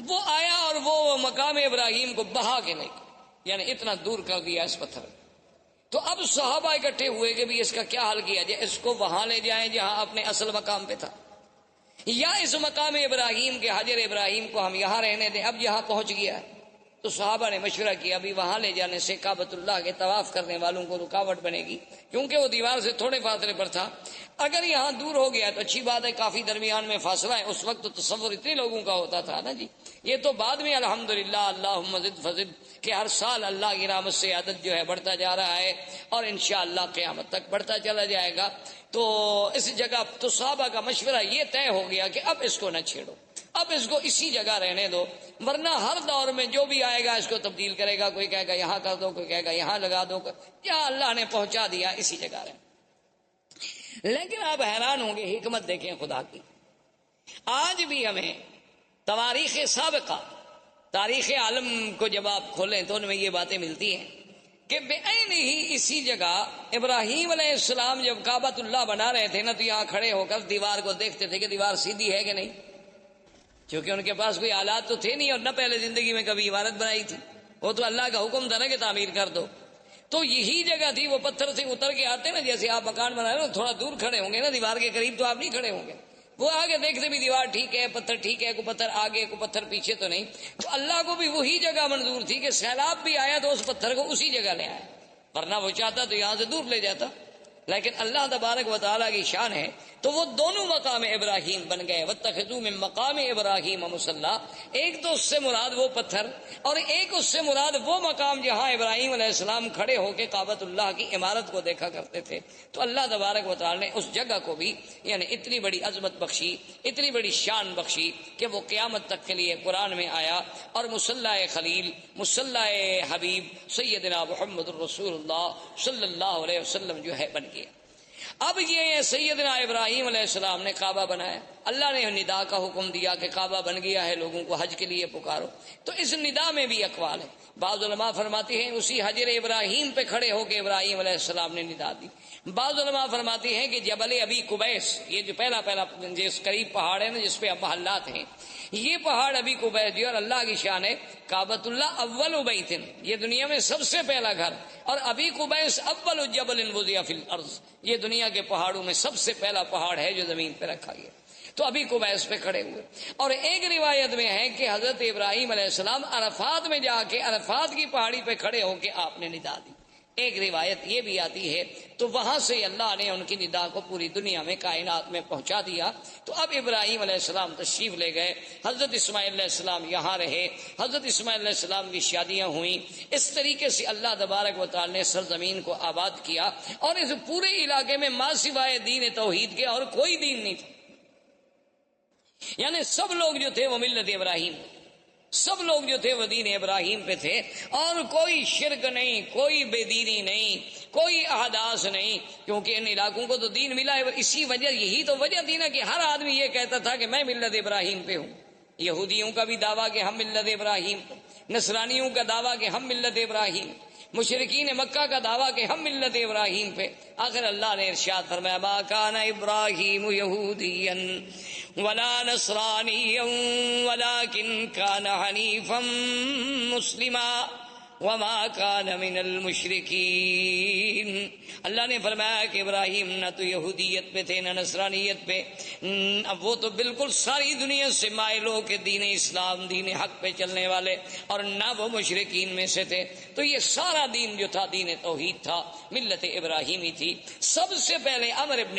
وہ آیا اور وہ مقام ابراہیم کو بہا کے لے گیا، یعنی اتنا دور کر دیا اس پتھر۔ تو اب صحابہ اکٹھے ہوئے کہ بھی اس کا کیا حل کیا جائے، اس کو وہاں لے جائیں جہاں اپنے اصل مقام پہ تھا، یا اس مقام ابراہیم کے حجر ابراہیم کو ہم یہاں رہنے دیں، اب یہاں پہنچ گیا ہے۔ تو صحابہ نے مشورہ کیا ابھی وہاں لے جانے سے کعبۃ اللہ کے طواف کرنے والوں کو رکاوٹ بنے گی، کیونکہ وہ دیوار سے تھوڑے فاصلے پر تھا، اگر یہاں دور ہو گیا تو اچھی بات ہے، کافی درمیان میں فاصلہ ہے، اس وقت تو تصور اتنے لوگوں کا ہوتا تھا نا جی، یہ تو بعد میں الحمدللہ اللہم زد فزد کہ ہر سال اللہ کی رحمت سے عدد جو ہے بڑھتا جا رہا ہے اور انشاءاللہ قیامت تک بڑھتا چلا جائے گا۔ تو اس جگہ تو صحابہ کا مشورہ یہ طے ہو گیا کہ اب اس کو نہ چھیڑو، اب اس کو اسی جگہ رہنے دو، ورنہ ہر دور میں جو بھی آئے گا اس کو تبدیل کرے گا، کوئی کہے گا یہاں کر دو، کوئی کہے گا یہاں لگا دو، جہاں اللہ نے پہنچا دیا اسی جگہ رہے۔ لیکن آپ حیران ہوں گے، حکمت دیکھیں خدا کی، آج بھی ہمیں تواریخ سابقہ، تاریخ عالم کو جب آپ کھولیں تو ان میں یہ باتیں ملتی ہیں کہ بعین ہی اسی جگہ ابراہیم علیہ السلام جب کعبۃ اللہ بنا رہے تھے نا تو یہاں کھڑے ہو کر دیوار کو دیکھتے تھے کہ دیوار سیدھی ہے کہ نہیں، کیونکہ ان کے پاس کوئی آلات تو تھے نہیں اور نہ پہلے زندگی میں کبھی عمارت بنائی تھی، وہ تو اللہ کا حکم تھا نا کہ تعمیر کر دو، تو یہی جگہ تھی، وہ پتھر سے اتر کے آتے نا، جیسے آپ مکان بنا رہے ہو تھوڑا دور کھڑے ہوں گے نا دیوار کے قریب، تو آپ نہیں کھڑے ہوں گے، وہ آگے دیکھتے بھی دیوار ٹھیک ہے، پتھر ٹھیک ہے، کوئی پتھر آگے کوئی پتھر پیچھے تو نہیں. تو اللہ کو بھی وہی جگہ منظور تھی کہ سیلاب بھی آیا تو اس پتھر کو اسی جگہ لے آیا، ورنہ وہ چاہتا تو یہاں سے دور لے جاتا. لیکن اللہ تبارک و تعالیٰ کی شان ہے تو وہ دونوں مقام ابراہیم بن گئے. واتخذوا من مقام ابراہیم مصلی، ایک تو اس سے مراد وہ پتھر، اور ایک اس سے مراد وہ مقام جہاں ابراہیم علیہ السلام کھڑے ہو کے کعبۃ اللہ کی عمارت کو دیکھا کرتے تھے. تو اللہ تبارک و تعالیٰ نے اس جگہ کو بھی یعنی اتنی بڑی عظمت بخشی، اتنی بڑی شان بخشی کہ وہ قیامت تک کے لیے قرآن میں آیا، اور مصلی خلیل، مصلی حبیب سیدنا محمد الرسول اللہ صلی اللہ علیہ وسلم جو ہے بن گیا. اب یہ سیدنا ابراہیم علیہ السلام نے کعبہ بنایا، اللہ نے ندا کا حکم دیا کہ کعبہ بن گیا ہے، لوگوں کو حج کے لیے پکارو. تو اس ندا میں بھی اقوال ہیں. بعض علماء فرماتے ہیں اسی حجر ابراہیم پہ کھڑے ہو کے ابراہیم علیہ السلام نے ندا دی. بعض علماء فرماتے ہیں کہ جبل ابی قبیس، یہ جو پہلا جس قریب پہاڑ ہے نا جس پہ اب محلات ہیں، یہ پہاڑ ابی قبیس جو، اور اللہ کی شان ہے کعبۃ اللہ اول بیت، یہ دنیا میں سب سے پہلا گھر، اور ابی قبیس اول جبل وضع فی الارض، یہ دنیا کے پہاڑوں میں سب سے پہلا پہاڑ ہے جو زمین پہ رکھا گیا. تو ابھی قبیس پہ کھڑے ہوئے. اور ایک روایت میں ہے کہ حضرت ابراہیم علیہ السلام عرفات میں جا کے عرفات کی پہاڑی پہ کھڑے ہو کے آپ نے ندا دی. ایک روایت یہ بھی آتی ہے. تو وہاں سے اللہ نے ان کی ندا کو پوری دنیا میں کائنات میں پہنچا دیا. تو اب ابراہیم علیہ السلام تشریف لے گئے، حضرت اسماعیل علیہ السلام یہاں رہے، حضرت اسماعیل علیہ السلام کی شادیاں ہوئیں. اس طریقے سے اللہ تبارک و تعالی نے سرزمین کو آباد کیا، اور اس پورے علاقے میں ماں سوائے دین توحید کے اور کوئی دین نہیں تھا. یعنی سب لوگ جو تھے وہ ملت ابراہیم، سب لوگ جو تھے وہ دین ابراہیم پہ تھے، اور کوئی شرک نہیں، کوئی بے دینی نہیں، کوئی احداث نہیں، کیونکہ ان علاقوں کو تو دین ملا ہے. اسی وجہ، یہی تو وجہ تھی نا کہ ہر آدمی یہ کہتا تھا کہ میں ملت ابراہیم پہ ہوں. یہودیوں کا بھی دعویٰ کہ ہم ملت ابراہیم، نصرانیوں کا دعویٰ کہ ہم ملت ابراہیم، مشرکین مکہ کا دعویٰ کہ ہم ملت ابراہیم پہ. آخر اللہ نے ارشاد فرمایا ما کان ابراہیم یہودیا ولا نصرانیا ولکن کان حنیفا مسلما وما کان من المشرکین. اللہ نے فرمایا کہ ابراہیم نہ تو یہودیت پہ تھے نہ نصرانیت پہ، اب وہ تو بالکل ساری دنیا سے مائل ہو کے دین اسلام، دین حق پہ چلنے والے، اور نہ وہ مشرکین میں سے تھے. تو یہ سارا دین جو تھا دین توحید تھا، ملت ابراہیمی تھی. سب سے پہلے عمر ابن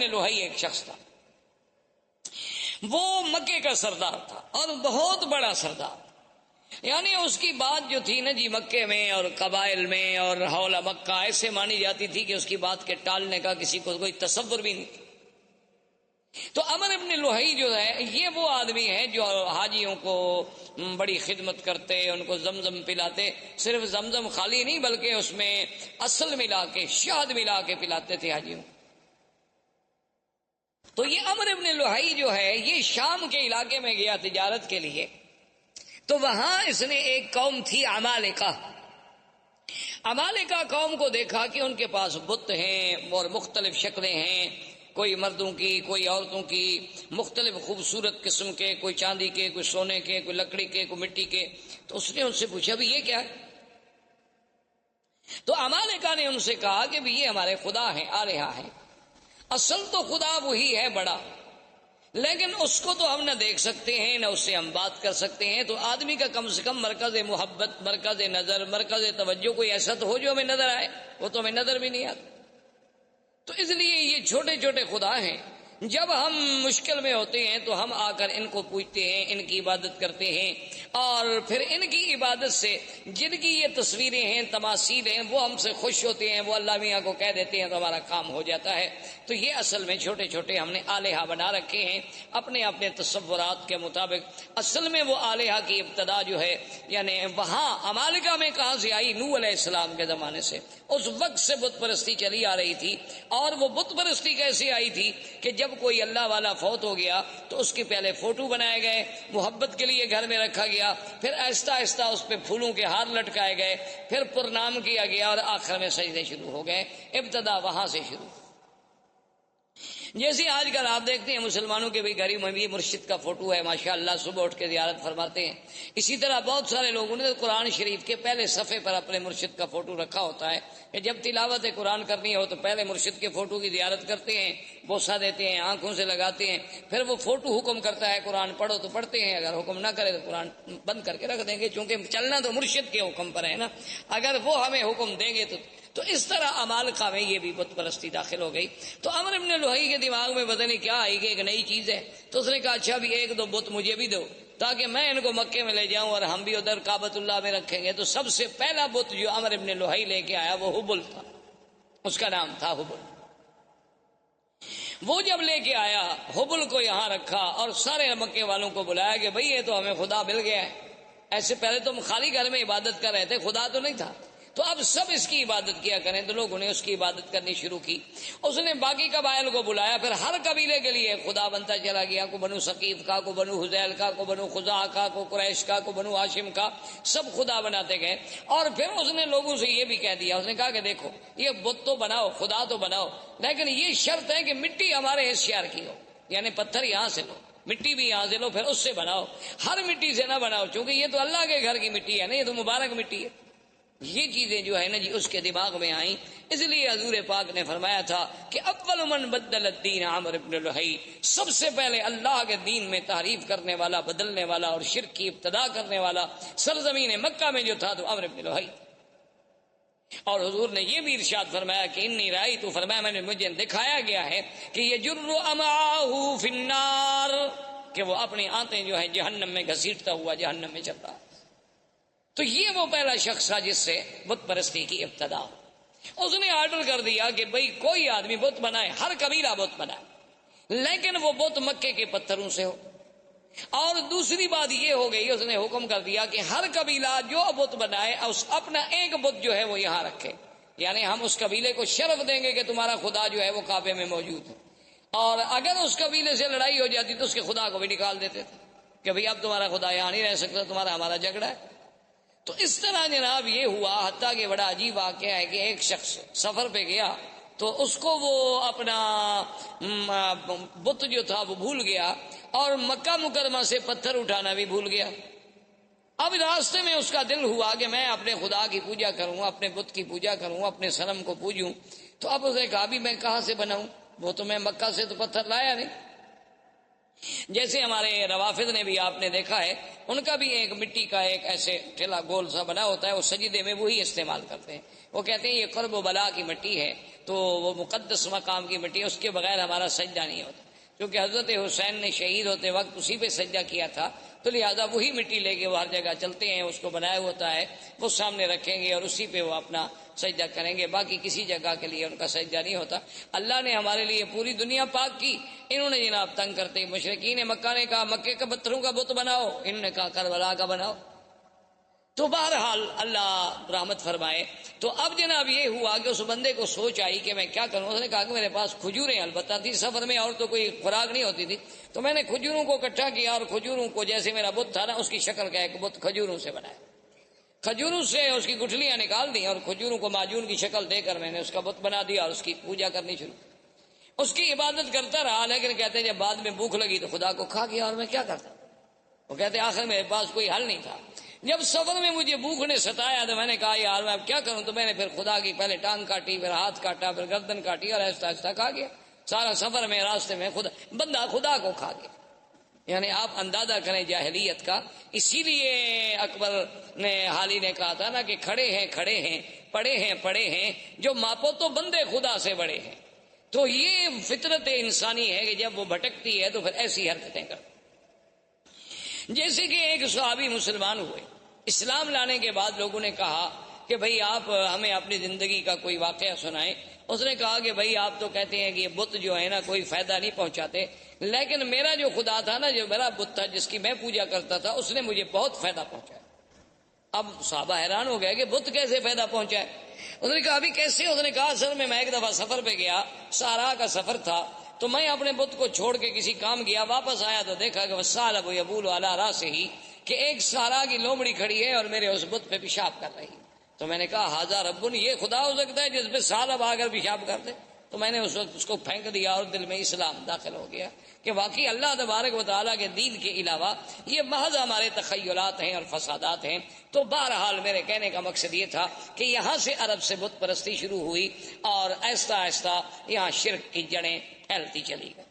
لوہی ایک شخص تھا، وہ مکے کا سردار تھا اور بہت بڑا سردار. یعنی اس کی بات جو تھی نا جی مکے میں اور قبائل میں اور حول مکہ ایسے مانی جاتی تھی کہ اس کی بات کے ٹالنے کا کسی کو کوئی تصور بھی نہیں تھا. تو عمر ابن لوہی جو ہے یہ وہ آدمی ہے جو حاجیوں کو بڑی خدمت کرتے، ان کو زمزم پلاتے، صرف زمزم خالی نہیں بلکہ اس میں اصل ملا کے، شہد ملا کے پلاتے تھے حاجیوں. تو یہ عمر ابن لوہی جو ہے یہ شام کے علاقے میں گیا تجارت کے لیے. تو وہاں اس نے ایک قوم تھی عمالقہ قوم کو دیکھا کہ ان کے پاس بت ہیں اور مختلف شکلیں ہیں، کوئی مردوں کی، کوئی عورتوں کی، مختلف خوبصورت قسم کے، کوئی چاندی کے، کوئی سونے کے، کوئی لکڑی کے، کوئی مٹی کے. تو اس نے ان سے پوچھا بھی یہ کیا ہے؟ تو عمالقہ نے ان سے کہا کہ بھی یہ ہمارے خدا ہیں، آلہہ ہیں. اصل تو خدا وہی ہے بڑا، لیکن اس کو تو ہم نہ دیکھ سکتے ہیں نہ اس سے ہم بات کر سکتے ہیں. تو آدمی کا کم سے کم مرکز محبت، مرکز نظر، مرکز توجہ کوئی ایسا تو ہو جو ہمیں نظر آئے. وہ تو ہمیں نظر بھی نہیں آتا. تو اس لیے یہ چھوٹے چھوٹے خدا ہیں. جب ہم مشکل میں ہوتے ہیں تو ہم آ کر ان کو پوجتے ہیں، ان کی عبادت کرتے ہیں، اور پھر ان کی عبادت سے جن کی یہ تصویریں ہیں، تماثیل ہیں، وہ ہم سے خوش ہوتے ہیں، وہ اللہ میاں کو کہہ دیتے ہیں تو ہمارا کام ہو جاتا ہے. تو یہ اصل میں چھوٹے چھوٹے ہم نے آلہہ بنا رکھے ہیں اپنے اپنے تصورات کے مطابق. اصل میں وہ آلہہ کی ابتدا جو ہے یعنی وہاں عمالقہ میں کہاں سے آئی؟ نوح علیہ السلام کے زمانے سے. اس وقت سے بت پرستی چلی آ رہی تھی. اور وہ بت پرستی کیسے آئی تھی کہ جب کوئی اللہ والا فوت ہو گیا تو اس کے پہلے فوٹو بنائے گئے، محبت کے لیے گھر میں رکھا گیا، پھر آہستہ آہستہ اس پہ پھولوں کے ہار لٹکائے گئے، پھر پرنام کیا گیا، اور آخر میں سجدے شروع ہو گئے. ابتدا وہاں سے شروع. جیسے آج کل آپ دیکھتے ہیں مسلمانوں کے بھی گھروں میں بھی مرشد کا فوٹو ہے، ماشاءاللہ صبح اٹھ کے زیارت فرماتے ہیں. اسی طرح بہت سارے لوگوں نے قرآن شریف کے پہلے صفحے پر اپنے مرشد کا فوٹو رکھا ہوتا ہے کہ جب تلاوت قرآن کرنی ہو تو پہلے مرشد کے فوٹو کی زیارت کرتے ہیں، بوسہ دیتے ہیں، آنکھوں سے لگاتے ہیں، پھر وہ فوٹو حکم کرتا ہے قرآن پڑھو تو پڑھتے ہیں، اگر حکم نہ کرے تو قرآن بند کر کے رکھ دیں گے، چونکہ چلنا تو مرشد کے حکم پر ہے نا، اگر وہ ہمیں حکم دیں گے تو اس طرح عمالقہ میں یہ بھی بت پرستی داخل ہو گئی. تو عمرو بن لوہی کے دماغ میں پتہ نہیں کیا آئی کہ ایک نئی چیز ہے، تو اس نے کہا اچھا بھی ایک دو بت مجھے بھی دو تاکہ میں ان کو مکے میں لے جاؤں اور ہم بھی ادھر کعبۃ اللہ میں رکھیں گے. تو سب سے پہلا بت جو عمرو بن لوہی لے کے آیا وہ حبل تھا، اس کا نام تھا حبل. وہ جب لے کے آیا حبل کو یہاں رکھا اور سارے مکے والوں کو بلایا کہ بھئی یہ تو ہمیں خدا مل گیا ہے. ایسے پہلے تو ہم خالی گھر میں عبادت کر رہے تھے، خدا تو نہیں تھا، تو اب سب اس کی عبادت کیا کریں. تو لوگوں نے اس کی عبادت کرنی شروع کی. اس نے باقی قبائل کو بلایا، پھر ہر قبیلے کے لیے خدا بنتا چلا گیا، کو بنو ثقیف کا، کو بنو حذیل کا، کو بنو خزاعہ کا، کو قریش کا، کو بنو ہاشم کا، سب خدا بناتے گئے. اور پھر اس نے لوگوں سے یہ بھی کہہ دیا، اس نے کہا کہ دیکھو یہ بت تو بناؤ، خدا تو بناؤ، لیکن یہ شرط ہے کہ مٹی ہمارے اس شہر کی ہو، یعنی پتھر یہاں سے لو، مٹی بھی یہاں سے لو، پھر اس سے بناؤ، ہر مٹی سے نہ بناؤ، چونکہ یہ تو اللہ کے گھر کی مٹی ہے نا، یہ تو مبارک مٹی ہے. یہ چیزیں جو ہے نا جی اس کے دماغ میں آئیں. اس لیے حضور پاک نے فرمایا تھا کہ اول من بدل الدین عمرو بن لوہی، سب سے پہلے اللہ کے دین میں تحریف کرنے والا، بدلنے والا اور شرک کی ابتدا کرنے والا سرزمین مکہ میں جو تھا تو عمرو بن لوہی. اور حضور نے یہ بھی ارشاد فرمایا کہ انی رائی، تو فرمایا میں نے مجھے دکھایا گیا ہے کہ یہ جر امعاہ فی النار، کہ وہ اپنی آنتیں جو ہے جہنم میں گھسیٹتا ہوا جہنم میں چل رہا. تو یہ وہ پہلا شخص تھا جس سے بت پرستی کی ابتدا. اس نے آرڈر کر دیا کہ بھئی کوئی آدمی بت بنائے، ہر قبیلہ بت بنائے، لیکن وہ بت مکے کے پتھروں سے ہو. اور دوسری بات یہ ہو گئی، اس نے حکم کر دیا کہ ہر قبیلہ جو بت بنائے اپنا ایک بت جو ہے وہ یہاں رکھے، یعنی ہم اس قبیلے کو شرف دیں گے کہ تمہارا خدا جو ہے وہ کعبے میں موجود ہے. اور اگر اس قبیلے سے لڑائی ہو جاتی تو اس کے خدا کو بھی نکال دیتے تھے کہ بھئی اب تمہارا خدا یہاں نہیں رہ سکتا، تمہارا ہمارا جھگڑا ہے. تو اس طرح جناب یہ ہوا، حتیٰ کہ بڑا عجیب واقعہ ہے کہ ایک شخص سفر پہ گیا تو اس کو وہ اپنا بت جو تھا وہ بھول گیا اور مکہ مکرمہ سے پتھر اٹھانا بھی بھول گیا. اب راستے میں اس کا دل ہوا کہ میں اپنے خدا کی پوجا کروں، اپنے بت کی پوجا کروں، اپنے صنم کو پوجوں. تو اب اس نے کہا بھی میں کہاں سے بناؤں، وہ تو میں مکہ سے تو پتھر لایا نہیں. جیسے ہمارے روافض نے بھی آپ نے دیکھا ہے، ان کا بھی ایک مٹی کا ایک ایسے ٹھیلا گول سا بنا ہوتا ہے، وہ سجدے میں وہی استعمال کرتے ہیں. وہ کہتے ہیں یہ قرب و بلا کی مٹی ہے، تو وہ مقدس مقام کی مٹی ہے، اس کے بغیر ہمارا سجدہ نہیں ہوتا. کیونکہ حضرت حسین نے شہید ہوتے وقت اسی پہ سجدہ کیا تھا، تو لہذا وہی مٹی لے کے وہ ہر جگہ چلتے ہیں، اس کو بنایا ہوتا ہے، وہ سامنے رکھیں گے اور اسی پہ وہ اپنا سجدہ کریں گے، باقی کسی جگہ کے لیے ان کا سجدہ نہیں ہوتا. اللہ نے ہمارے لیے پوری دنیا پاک کی، انہوں نے جناب تنگ کرتے مشرکین مکہ نے کہا مکے کے پتھروں کا بت بناؤ، انہوں نے کہا کربلا کا بناؤ. تو بہرحال اللہ رحمت فرمائے. تو اب جناب یہ ہوا کہ اس بندے کو سوچ آئی کہ میں کیا کروں. اس نے کہا کہ میرے پاس کھجوریں البتہ تھی سفر میں، اور تو کوئی خوراک نہیں ہوتی تھی، تو میں نے کھجوروں کو اکٹھا کیا اور کھجوروں کو جیسے میرا بت تھا نا اس کی شکل کا ایک بت کھجوروں سے بنایا، کھجوروں سے اس کی گٹھلیاں نکال دی اور کھجوروں کو معجون کی شکل دے کر میں نے اس کا بت بنا دیا اور اس کی پوجا کرنی شروع. اس کی عبادت کرتا رہا، لیکن کہتے ہیں جب بعد میں بھوک لگی تو خدا کو کھا گیا اور میں کیا کرتا. وہ کہتے ہیں آخر میرے پاس کوئی حل نہیں تھا. جب سفر میں مجھے بھوک نے ستایا تو میں نے کہا یار میں اب کیا کروں. تو میں نے پھر خدا کی پہلے ٹانگ کاٹی، پھر ہاتھ کاٹا، پھر گردن کاٹی اور آہستہ آہستہ کھا گیا. سارا سفر میں راستے میں بندہ خدا کو کھا گیا. یعنی آپ اندازہ کریں جاہلیت کا. اسی لیے اکبر نے حالی نے کہا تھا نا کہ کھڑے ہیں کھڑے ہیں، پڑے ہیں پڑے ہیں، جو ماپو تو بندے خدا سے بڑے ہیں. تو یہ فطرت انسانی ہے کہ جب وہ بھٹکتی ہے تو پھر ایسی حرکتیں کرتی. جیسے کہ ایک صحابی مسلمان ہوئے، اسلام لانے کے بعد لوگوں نے کہا کہ بھئی آپ ہمیں اپنی زندگی کا کوئی واقعہ سنائیں. اس نے کہا کہ بھئی آپ تو کہتے ہیں کہ یہ بت جو ہے نا کوئی فائدہ نہیں پہنچاتے، لیکن میرا جو خدا تھا نا، جو میرا بت تھا جس کی میں پوجا کرتا تھا، اس نے مجھے بہت فائدہ پہنچایا. اب صحابہ حیران ہو گئے کہ بت کیسے فائدہ پہنچائے. اس نے کہا ابھی کیسے. اس نے کہا اصل میں ایک دفعہ سفر پہ گیا، صحرا کا سفر تھا، تو میں اپنے بت کو چھوڑ کے کسی کام گیا، واپس آیا تو دیکھا کہ وسال ابو یبول علی راسہ، کہ ایک صحرا کی لومڑی کھڑی ہے اور میرے اس بت پہ پیشاب کر رہی. تو میں نے کہا ہاذا رب، یہ خدا ہو سکتا ہے جس پہ سالب آ کر پیشاب کر دے. تو میں نے اس وقت اس کو پھینک دیا اور دل میں اسلام داخل ہو گیا کہ واقعی اللہ تبارک و تعالیٰ کے دین کے علاوہ یہ محض ہمارے تخیلات ہیں اور فسادات ہیں. تو بہرحال میرے کہنے کا مقصد یہ تھا کہ یہاں سے عرب سے بت پرستی شروع ہوئی اور آہستہ آہستہ یہاں شرک کی جڑیں پھیلتی چلی گئی.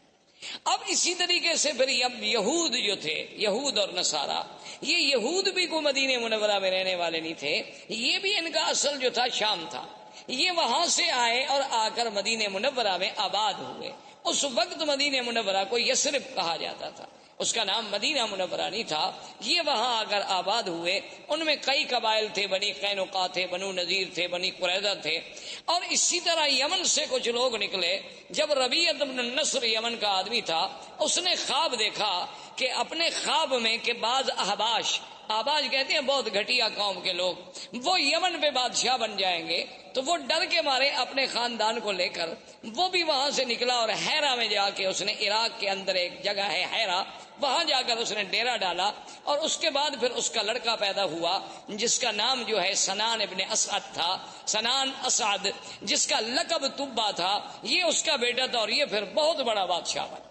اب اسی طریقے سے پھر اب یہود جو تھے، یہود اور نصارہ، یہ یہود بھی کو مدینہ منورہ میں رہنے والے نہیں تھے، یہ بھی ان کا اصل جو تھا شام تھا. یہ وہاں سے آئے اور آ کر مدینہ منورہ میں آباد ہوئے. اس وقت مدینہ منورہ کو یثرب کہا جاتا تھا، اس کا نام مدینہ منورہ نہیں تھا. یہ وہاں آ کر آباد ہوئے. ان میں کئی قبائل تھے، بنی قینقاع تھے، بنو نذیر تھے، بنی قریظہ تھے. اور اسی طرح یمن سے کچھ لوگ نکلے. جب ربیعۃ بن النصر یمن کا آدمی تھا، اس نے خواب دیکھا کہ اپنے خواب میں کہ بعض احباش، آباش کہتے ہیں بہت گھٹیا قوم کے لوگ، وہ یمن پہ بادشاہ بن جائیں گے. تو وہ ڈر کے مارے اپنے خاندان کو لے کر وہ بھی وہاں سے نکلا اور حیرہ میں جا کے اس نے، عراق کے اندر ایک جگہ ہے حیرہ، وہاں جا کر اس نے ڈیرا ڈالا. اور اس کے بعد پھر اس کا لڑکا پیدا ہوا جس کا نام جو ہے سنان ابن اسعد تھا، سنان اسعد، جس کا لقب تبا تھا. یہ اس کا بیٹا تھا اور یہ پھر بہت بڑا بادشاہ بنا.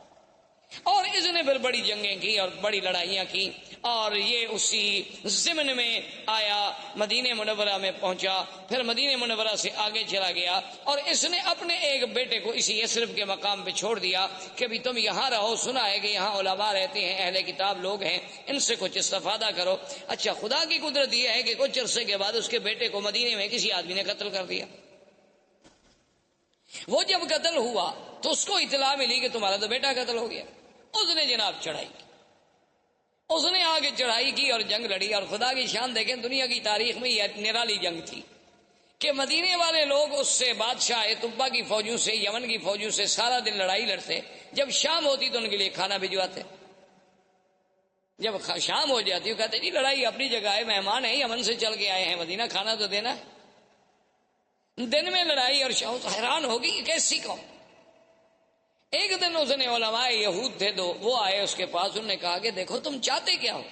اور اس نے پھر بڑی جنگیں کی اور بڑی لڑائیاں کی. اور یہ اسی ضمن میں آیا، مدینہ منورہ میں پہنچا، پھر مدینہ منورہ سے آگے چلا گیا. اور اس نے اپنے ایک بیٹے کو اسی یثرب کے مقام پہ چھوڑ دیا کہ بھی تم یہاں رہو، سنا ہے کہ یہاں علماء رہتے ہیں، اہل کتاب لوگ ہیں، ان سے کچھ استفادہ کرو. اچھا، خدا کی قدرت یہ ہے کہ کچھ عرصے کے بعد اس کے بیٹے کو مدینے میں کسی آدمی نے قتل کر دیا. وہ جب قتل ہوا تو اس کو اطلاع ملی کہ تمہارا تو بیٹا قتل ہو گیا. اس نے جناب چڑھائی کی، اس نے آگے چڑھائی کی اور جنگ لڑی. اور خدا کی شان دیکھیں، دنیا کی تاریخ میں یہ نرالی جنگ تھی کہ مدینے والے لوگ اس سے، بادشاہ طبا کی فوجوں سے، یمن کی فوجوں سے سارا دن لڑائی لڑتے. جب شام ہوتی تو ان کے لیے کھانا بھجواتے. جب شام ہو جاتی وہ کہتے جی لڑائی اپنی جگہ ہے، مہمان ہیں، یمن سے چل کے آئے ہیں مدینہ، کھانا تو دینا ہے. دن میں لڑائی اور شام. حیران ہوگی یہ کیسی قوم. ایک دن اس نے، علماء یہود تھے دو، وہ آئے اس کے پاس. انہوں نے کہا کہ دیکھو تم چاہتے کیا ہو.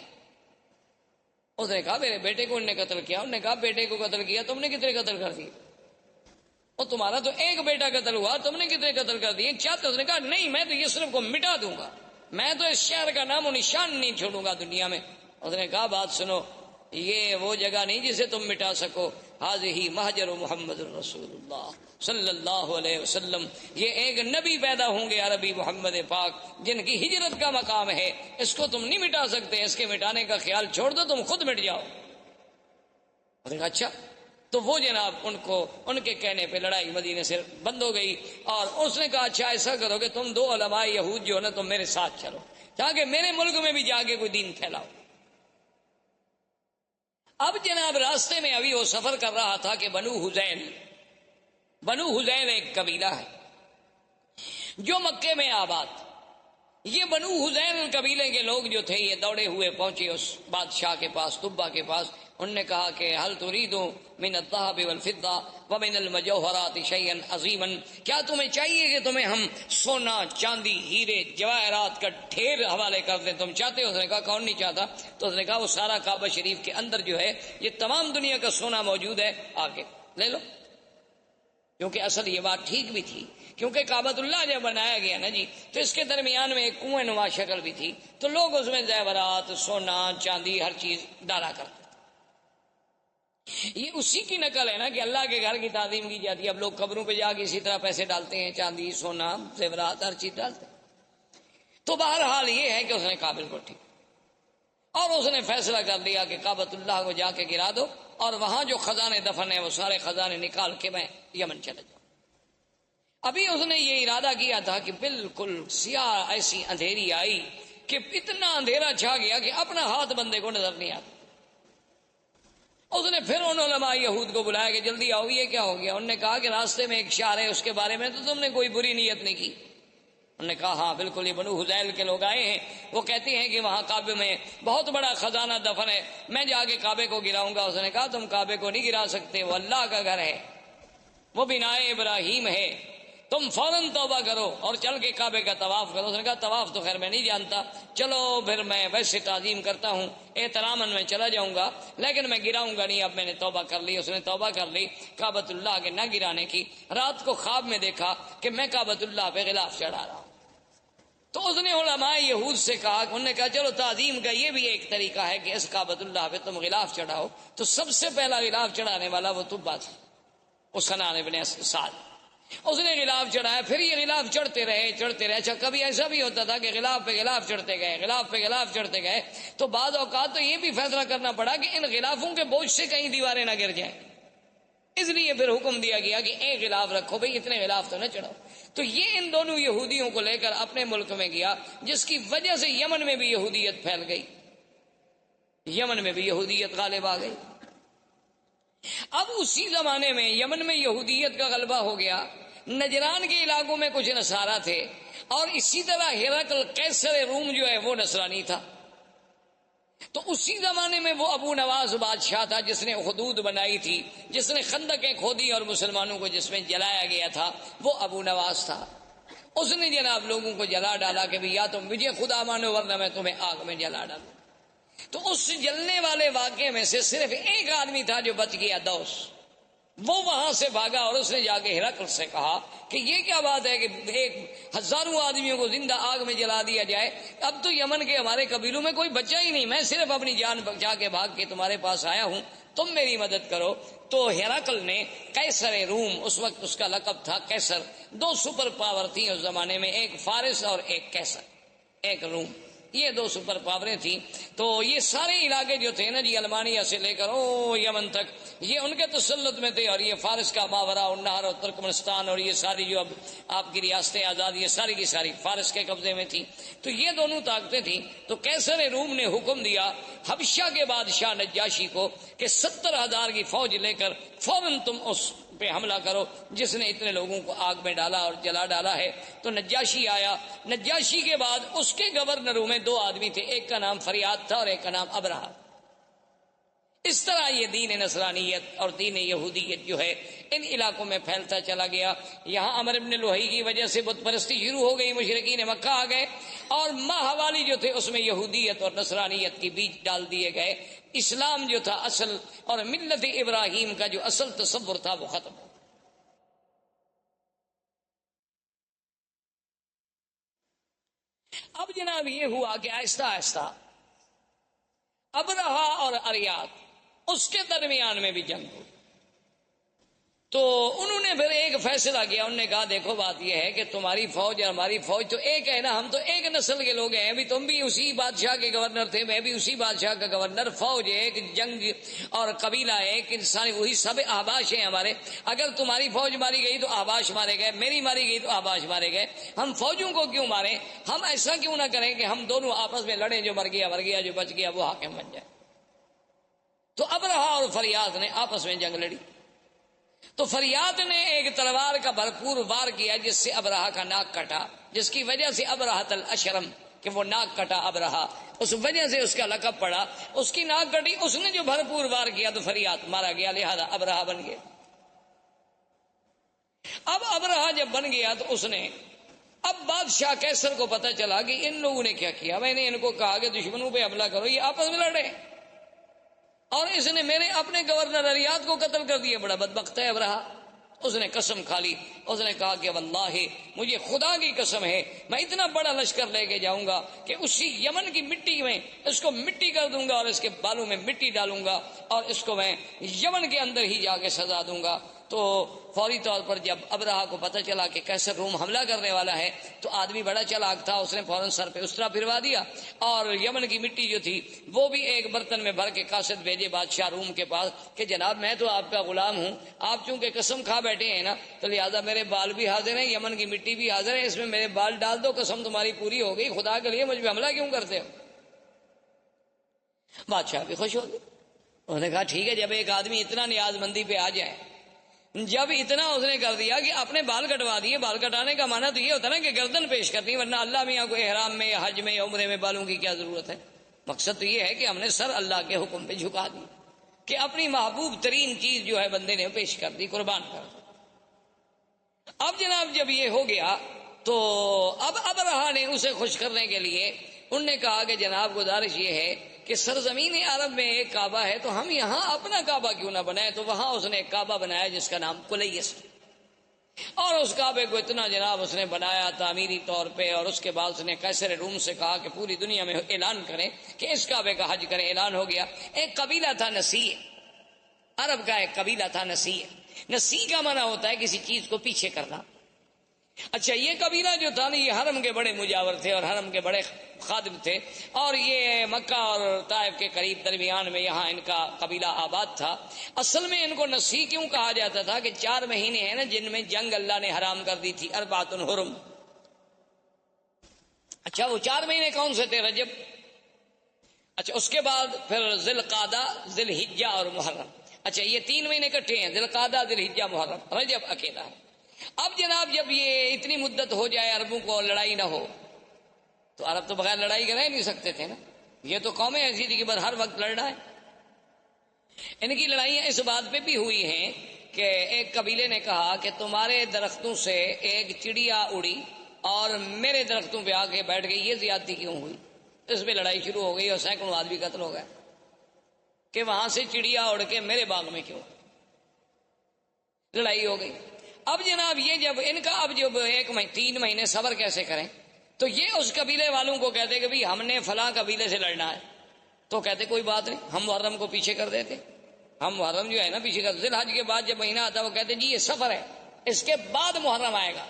اس نے کہا میرے بیٹے کو انہوں نے قتل کیا. انہوں نے کہا بیٹے کو قتل کیا، تم نے کتنے قتل کر دیے؟ اور تمہارا تو ایک بیٹا قتل ہوا، تم نے کتنے قتل کر دیے؟ چاہتے؟ اس نے کہا نہیں، میں تو یثرب کو مٹا دوں گا، میں تو اس شہر کا نام و نشان نہیں چھوڑوں گا دنیا میں. اس نے کہا بات سنو، یہ وہ جگہ نہیں جسے تم مٹا سکو. حاذہ مہجر محمد الرسول اللہ صلی اللہ علیہ وسلم. یہ ایک نبی پیدا ہوں گے عربی محمد پاک، جن کی ہجرت کا مقام ہے. اس کو تم نہیں مٹا سکتے، اس کے مٹانے کا خیال چھوڑ دو، تم خود مٹ جاؤ. اس نے کہا اچھا. تو وہ جناب ان کو، ان کے کہنے پہ لڑائی مدینے سے بند ہو گئی. اور اس نے کہا اچھا ایسا کرو کہ تم دو علماء یہود جو ہے نا، تم میرے ساتھ چلو تاکہ میرے ملک میں بھی جا کے کوئی دین پھیلاؤ. اب جناب راستے میں ابھی وہ سفر کر رہا تھا کہ بنو حذیل ایک قبیلہ ہے جو مکے میں آباد. یہ بنو حذیل قبیلے کے لوگ جو تھے یہ دوڑے ہوئے پہنچے اس بادشاہ کے پاس، طبا کے پاس. انہوں نے کہا کہ حل تريد من الذهب والفضة ومن المجوهرات شيئا عظيما، کیا تمہیں چاہیے کہ تمہیں ہم سونا، چاندی، ہیرے، جواہرات کا ڈھیر حوالے کر دیں؟ تم چاہتے ہو؟ اس نے کہا کون نہیں چاہتا. تو اس نے کہا وہ سارا کعبہ شریف کے اندر جو ہے یہ تمام دنیا کا سونا موجود ہے، آگے لے لو. کیونکہ اصل یہ بات ٹھیک بھی تھی، کیونکہ کعبۃ اللہ جب بنایا گیا نا جی، تو اس کے درمیان میں ایک کنویں نما شکل بھی تھی، تو لوگ اس میں زیورات، سونا، چاندی، ہر چیز ڈالا کرتے. یہ اسی کی نقل ہے نا کہ اللہ کے گھر کی تعظیم کی جاتی ہے. اب لوگ قبروں پہ جا کے اسی طرح پیسے ڈالتے ہیں، چاندی، سونا، زیورات، ہر چیز ڈالتے ہیں. تو بہرحال یہ ہے کہ اس نے قابل کو ٹھیک، اور اس نے فیصلہ کر لیا کہ کعبۃ اللہ کو جا کے گرا دو، اور وہاں جو خزانے دفن ہیں وہ سارے خزانے نکال کے میں یمن چلے جاؤں. ابھی اس نے یہ ارادہ کیا تھا کہ بالکل سیاہ ایسی اندھیری آئی کہ اتنا اندھیرا چھا گیا کہ اپنا ہاتھ بندے کو نظر نہیں آتا. اس نے پھر ان علماء یہود کو بلایا کہ جلدی آؤ، یہ کیا ہو گیا؟ انہوں نے کہا کہ راستے میں ایک شہر ہے، اس کے بارے میں تو تم نے کوئی بری نیت نہیں کی. انہوں نے کہا ہاں بالکل، یہ بنو حذیل کے لوگ آئے ہیں، وہ کہتے ہیں کہ وہاں کعبے میں بہت بڑا خزانہ دفن ہے، میں جا کے کعبے کو گراؤں گا. اس نے کہا تم کعبے کو نہیں گرا سکتے، وہ اللہ کا گھر ہے، وہ بنائے ابراہیم ہے، تم فوراً توبہ کرو اور چل کے کعبے کا طواف کرو. اس نے کہا طواف تو خیر میں نہیں جانتا، چلو پھر میں ویسے تعظیم کرتا ہوں، احتراماً میں چلا جاؤں گا، لیکن میں گراؤں گا نہیں، اب میں نے توبہ کر لی. اس نے توبہ کر لی کعبۃ اللہ کے نہ گرانے کی. رات کو خواب میں دیکھا کہ میں کعبۃ اللہ پہ غلاف چڑھا رہا ہوں. تو اس نے علماء یہود سے کہا، انہوں نے کہا چلو تعظیم کا یہ بھی ایک طریقہ ہے کہ اس کعبۃ اللہ پہ تم غلاف چڑھاؤ. تو سب سے پہلا غلاف چڑھانے والا وہ تبا تھا، حسنان ابن سعد. اس نے غلاف چڑھایا، پھر یہ غلاف چڑھتے رہے. اچھا کبھی ایسا بھی ہوتا تھا کہ غلاف پہ غلاف چڑھتے گئے، غلاف پہ غلاف چڑھتے گئے. تو بعض اوقات تو یہ بھی فیصلہ کرنا پڑا کہ ان غلافوں کے بوجھ سے کہیں دیواریں نہ گر جائیں، اس لیے پھر حکم دیا گیا کہ ایک غلاف رکھو بھئی، اتنے غلاف تو نہ چڑھاؤ. تو یہ ان دونوں یہودیوں کو لے کر اپنے ملک میں گیا، جس کی وجہ سے یمن میں بھی یہودیت پھیل گئی، یمن میں بھی یہودیت غالب آ گئی. اب اسی زمانے میں یمن میں یہودیت کا غلبہ ہو گیا. نجران کے علاقوں میں کچھ نصارہ تھے، اور اسی طرح ہرقل قیصر روم جو ہے وہ نصرانی تھا. تو اسی زمانے میں وہ ابو نواس بادشاہ تھا جس نے حدود بنائی تھی، جس نے خندقیں کھودی اور مسلمانوں کو جس میں جلایا گیا تھا، وہ ابو نواس تھا. اس نے جناب لوگوں کو جلا ڈالا کہ یا تم مجھے خدا مانو ورنہ میں تمہیں آگ میں جلا ڈالوں. تو اس جلنے والے واقعے میں سے صرف ایک آدمی تھا جو بچ گیا، دوس. وہ وہاں سے بھاگا اور اس نے جا کے ہرقل سے کہا کہ یہ کیا بات ہے کہ ایک ہزاروں آدمیوں کو زندہ آگ میں جلا دیا جائے، اب تو یمن کے ہمارے قبیلوں میں کوئی بچہ ہی نہیں، میں صرف اپنی جان بچا کے بھاگ کے تمہارے پاس آیا ہوں، تم میری مدد کرو. تو ہرقل نے قیصر روم، اس وقت اس کا لقب تھا قیصر، دو سپر پاور تھیں اس زمانے میں، ایک فارس اور ایک قیصر، ایک روم، یہ دو سپر پاوریں تھیں. تو یہ سارے علاقے جو تھے نا جی، المانیہ سے لے کر یمن تک، یہ ان کے تسلط میں تھے، اور یہ فارس کا ماورا النہر اور ترکمنستان اور یہ ساری جو اب آپ کی ریاستیں آزاد، یہ ساری کی ساری فارس کے قبضے میں تھیں. تو یہ دونوں طاقتیں تھیں. تو قیصر روم نے حکم دیا حبشہ کے بادشاہ نجاشی کو کہ 70,000 کی فوج لے کر فوراً تم اس پہ حملہ کرو جس نے اتنے لوگوں کو آگ میں ڈالا اور جلا ڈالا ہے. تو نجاشی آیا. نجاشی کے بعد اس کے گورنروں میں دو آدمی تھے، ایک کا نام فریاد تھا اور ایک کا نام ابرہہ. اس طرح یہ دین نصرانیت اور دین یہودیت جو ہے ان علاقوں میں پھیلتا چلا گیا. یہاں عمر بن لوہی کی وجہ سے بت پرستی شروع ہو گئی، مشرکین مکہ آ گئے، اور ماہوالی جو تھے اس میں یہودیت اور نصرانیت کی بیج ڈال دیے گئے. اسلام جو تھا اصل اور ملت ابراہیم کا جو اصل تصور تھا وہ ختم ہو. اب جناب یہ ہوا کہ آہستہ آہستہ ابرہہ اور اریاد اس کے درمیان میں بھی جنگ ہوئی. تو انہوں نے پھر ایک فیصلہ کیا، انہوں نے کہا دیکھو بات یہ ہے کہ تمہاری فوج اور ہماری فوج تو ایک ہے نا، ہم تو ایک نسل کے لوگ ہیں، ابھی تم بھی اسی بادشاہ کے گورنر تھے، میں بھی اسی بادشاہ کا گورنر. فوج ایک، جنگ اور قبیلہ ایک، انسانی وہی، سب احباش ہیں ہمارے. اگر تمہاری فوج ماری گئی تو احباش مارے گئے، میری ماری گئی تو احباش مارے گئے. ہم فوجوں کو کیوں ماریں؟ ہم ایسا کیوں نہ کریں کہ ہم دونوں آپس میں لڑیں، جو مر گیا مر گیا، جو بچ گیا وہ حاکم بن جائے. تو ابرہہ اور فریاد نے آپس میں جنگ لڑی. تو فریاد نے ایک تلوار کا بھرپور وار کیا جس سے ابرہہ کا ناک کٹا، جس کی وجہ سے ابرہۃ الاشرم کہ وہ ناک کٹا ابرہہ، اس وجہ سے اس کا لقب پڑا. اس کی ناک کٹی، اس نے جو بھرپور وار کیا تو فریاد مارا گیا، لہذا ابرہہ بن گیا. اب ابرہہ جب بن گیا تو اس نے، اب بادشاہ قیصر کو پتہ چلا کہ ان لوگوں نے کیا کیا. میں نے ان کو کہا کہ دشمنوں پہ حملہ کرو، یہ آپس میں لڑے، اور اس نے میرے اپنے گورنر اریاد کو قتل کر دیا. بڑا بدبخت ہے ابرہہ. اس نے قسم کھا لی، اس نے کہا کہ واللہ مجھے خدا کی قسم ہے میں اتنا بڑا لشکر لے کے جاؤں گا کہ اسی یمن کی مٹی میں اس کو مٹی کر دوں گا اور اس کے بالوں میں مٹی ڈالوں گا اور اس کو میں یمن کے اندر ہی جا کے سزا دوں گا. تو فوری طور پر جب ابرہہ کو پتہ چلا کہ قیصر روم حملہ کرنے والا ہے تو آدمی بڑا چالاک تھا، اس نے فوراً سر پہ اسطرا پھروا دیا اور یمن کی مٹی جو تھی وہ بھی ایک برتن میں بھر کے قاصد بھیجے بادشاہ روم کے پاس کہ جناب میں تو آپ کا غلام ہوں، آپ چونکہ قسم کھا بیٹھے ہیں نا تو لہٰذا میرے بال بھی حاضر ہیں، یمن کی مٹی بھی حاضر ہے، اس میں میرے بال ڈال دو، قسم تمہاری پوری ہو گئی، خدا کے لیے مجھ پہ حملہ کیوں کرتے ہو؟ بادشاہ بھی خوش ہو گئے. انہوں نے کہا ٹھیک ہے، جب ایک آدمی اتنا نیاز مندی پہ آ جائے، جب اتنا اس نے کر دیا کہ اپنے بال کٹوا دیے. بال کٹانے کا معنی تو یہ ہوتا نا کہ گردن پیش کرنی، ورنہ اللہ میاں کو احرام میں یا حج میں یا عمرے میں بالوں کی کیا ضرورت ہے؟ مقصد تو یہ ہے کہ ہم نے سر اللہ کے حکم پہ جھکا دی کہ اپنی محبوب ترین چیز جو ہے بندے نے پیش کر دی، قربان کر دی. اب جناب جب یہ ہو گیا تو اب ابرہا نے اسے خوش کرنے کے لیے انہوں نے کہا کہ جناب گزارش یہ ہے کہ سرزمین عرب میں ایک کعبہ ہے تو ہم یہاں اپنا کعبہ کیوں نہ بنائیں. تو وہاں اس نے ایک کعبہ بنایا جس کا نام کلیس، اور اس کعبے کو اتنا جناب اس نے بنایا تعمیری طور پہ، اور اس کے بعد اس نے قیصر روم سے کہا کہ پوری دنیا میں اعلان کریں کہ اس کعبے کا حج کریں. اعلان ہو گیا. ایک قبیلہ تھا نسیع، عرب کا ایک قبیلہ تھا نسیع. نسیع کا معنی ہوتا ہے کسی چیز کو پیچھے کرنا. اچھا، یہ قبیلہ جو تھا نا یہ حرم کے بڑے مجاور تھے اور حرم کے بڑے خادم تھے، اور یہ مکہ اور طائف کے قریب درمیان میں یہاں ان کا قبیلہ آباد تھا. اصل میں ان کو نسیع کیوں کہا جاتا تھا کہ 4 مہینے ہیں نا جن میں جنگ اللہ نے حرام کر دی تھی، اربعۃ حرم. اچھا، وہ 4 مہینے کون سے تھے؟ رجب، اچھا اس کے بعد پھر ذی القعدہ، ذی الحجہ اور محرم. اچھا، یہ 3 مہینے اکٹھے ہیں، ذی القعدہ، ذی الحجہ، محرم. رجب اکیلا ہے. اب جناب جب یہ اتنی مدت ہو جائے عربوں کو لڑائی نہ ہو، تو عرب تو بغیر لڑائی کے رہ نہیں سکتے تھے نا. یہ تو قومیں ایسی تھی کہ بس ہر وقت لڑنا ہے. ان کی لڑائیاں اس بات پہ بھی ہوئی ہیں کہ ایک قبیلے نے کہا کہ تمہارے درختوں سے ایک چڑیا اڑی اور میرے درختوں پہ آ کے بیٹھ گئی، یہ زیادتی کیوں ہوئی؟ اس پہ لڑائی شروع ہو گئی اور سینکڑوں آدمی قتل ہو گئے کہ وہاں سے چڑیا اڑ کے میرے باغ میں کیوں. لڑائی ہو گئی. اب جناب یہ جب ان کا اب جب 3 مہینے صبر کیسے کریں، تو یہ اس قبیلے والوں کو کہتے کہ ہم نے فلاں قبیلے سے لڑنا ہے. تو کہتے کوئی بات نہیں، ہم محرم کو پیچھے کر دیتے. ہم محرم جو ہے نا پیچھے کر، ذی الحج کے بعد جب مہینہ آتا وہ کہتے جی یہ سفر ہے، اس کے بعد محرم آئے گا،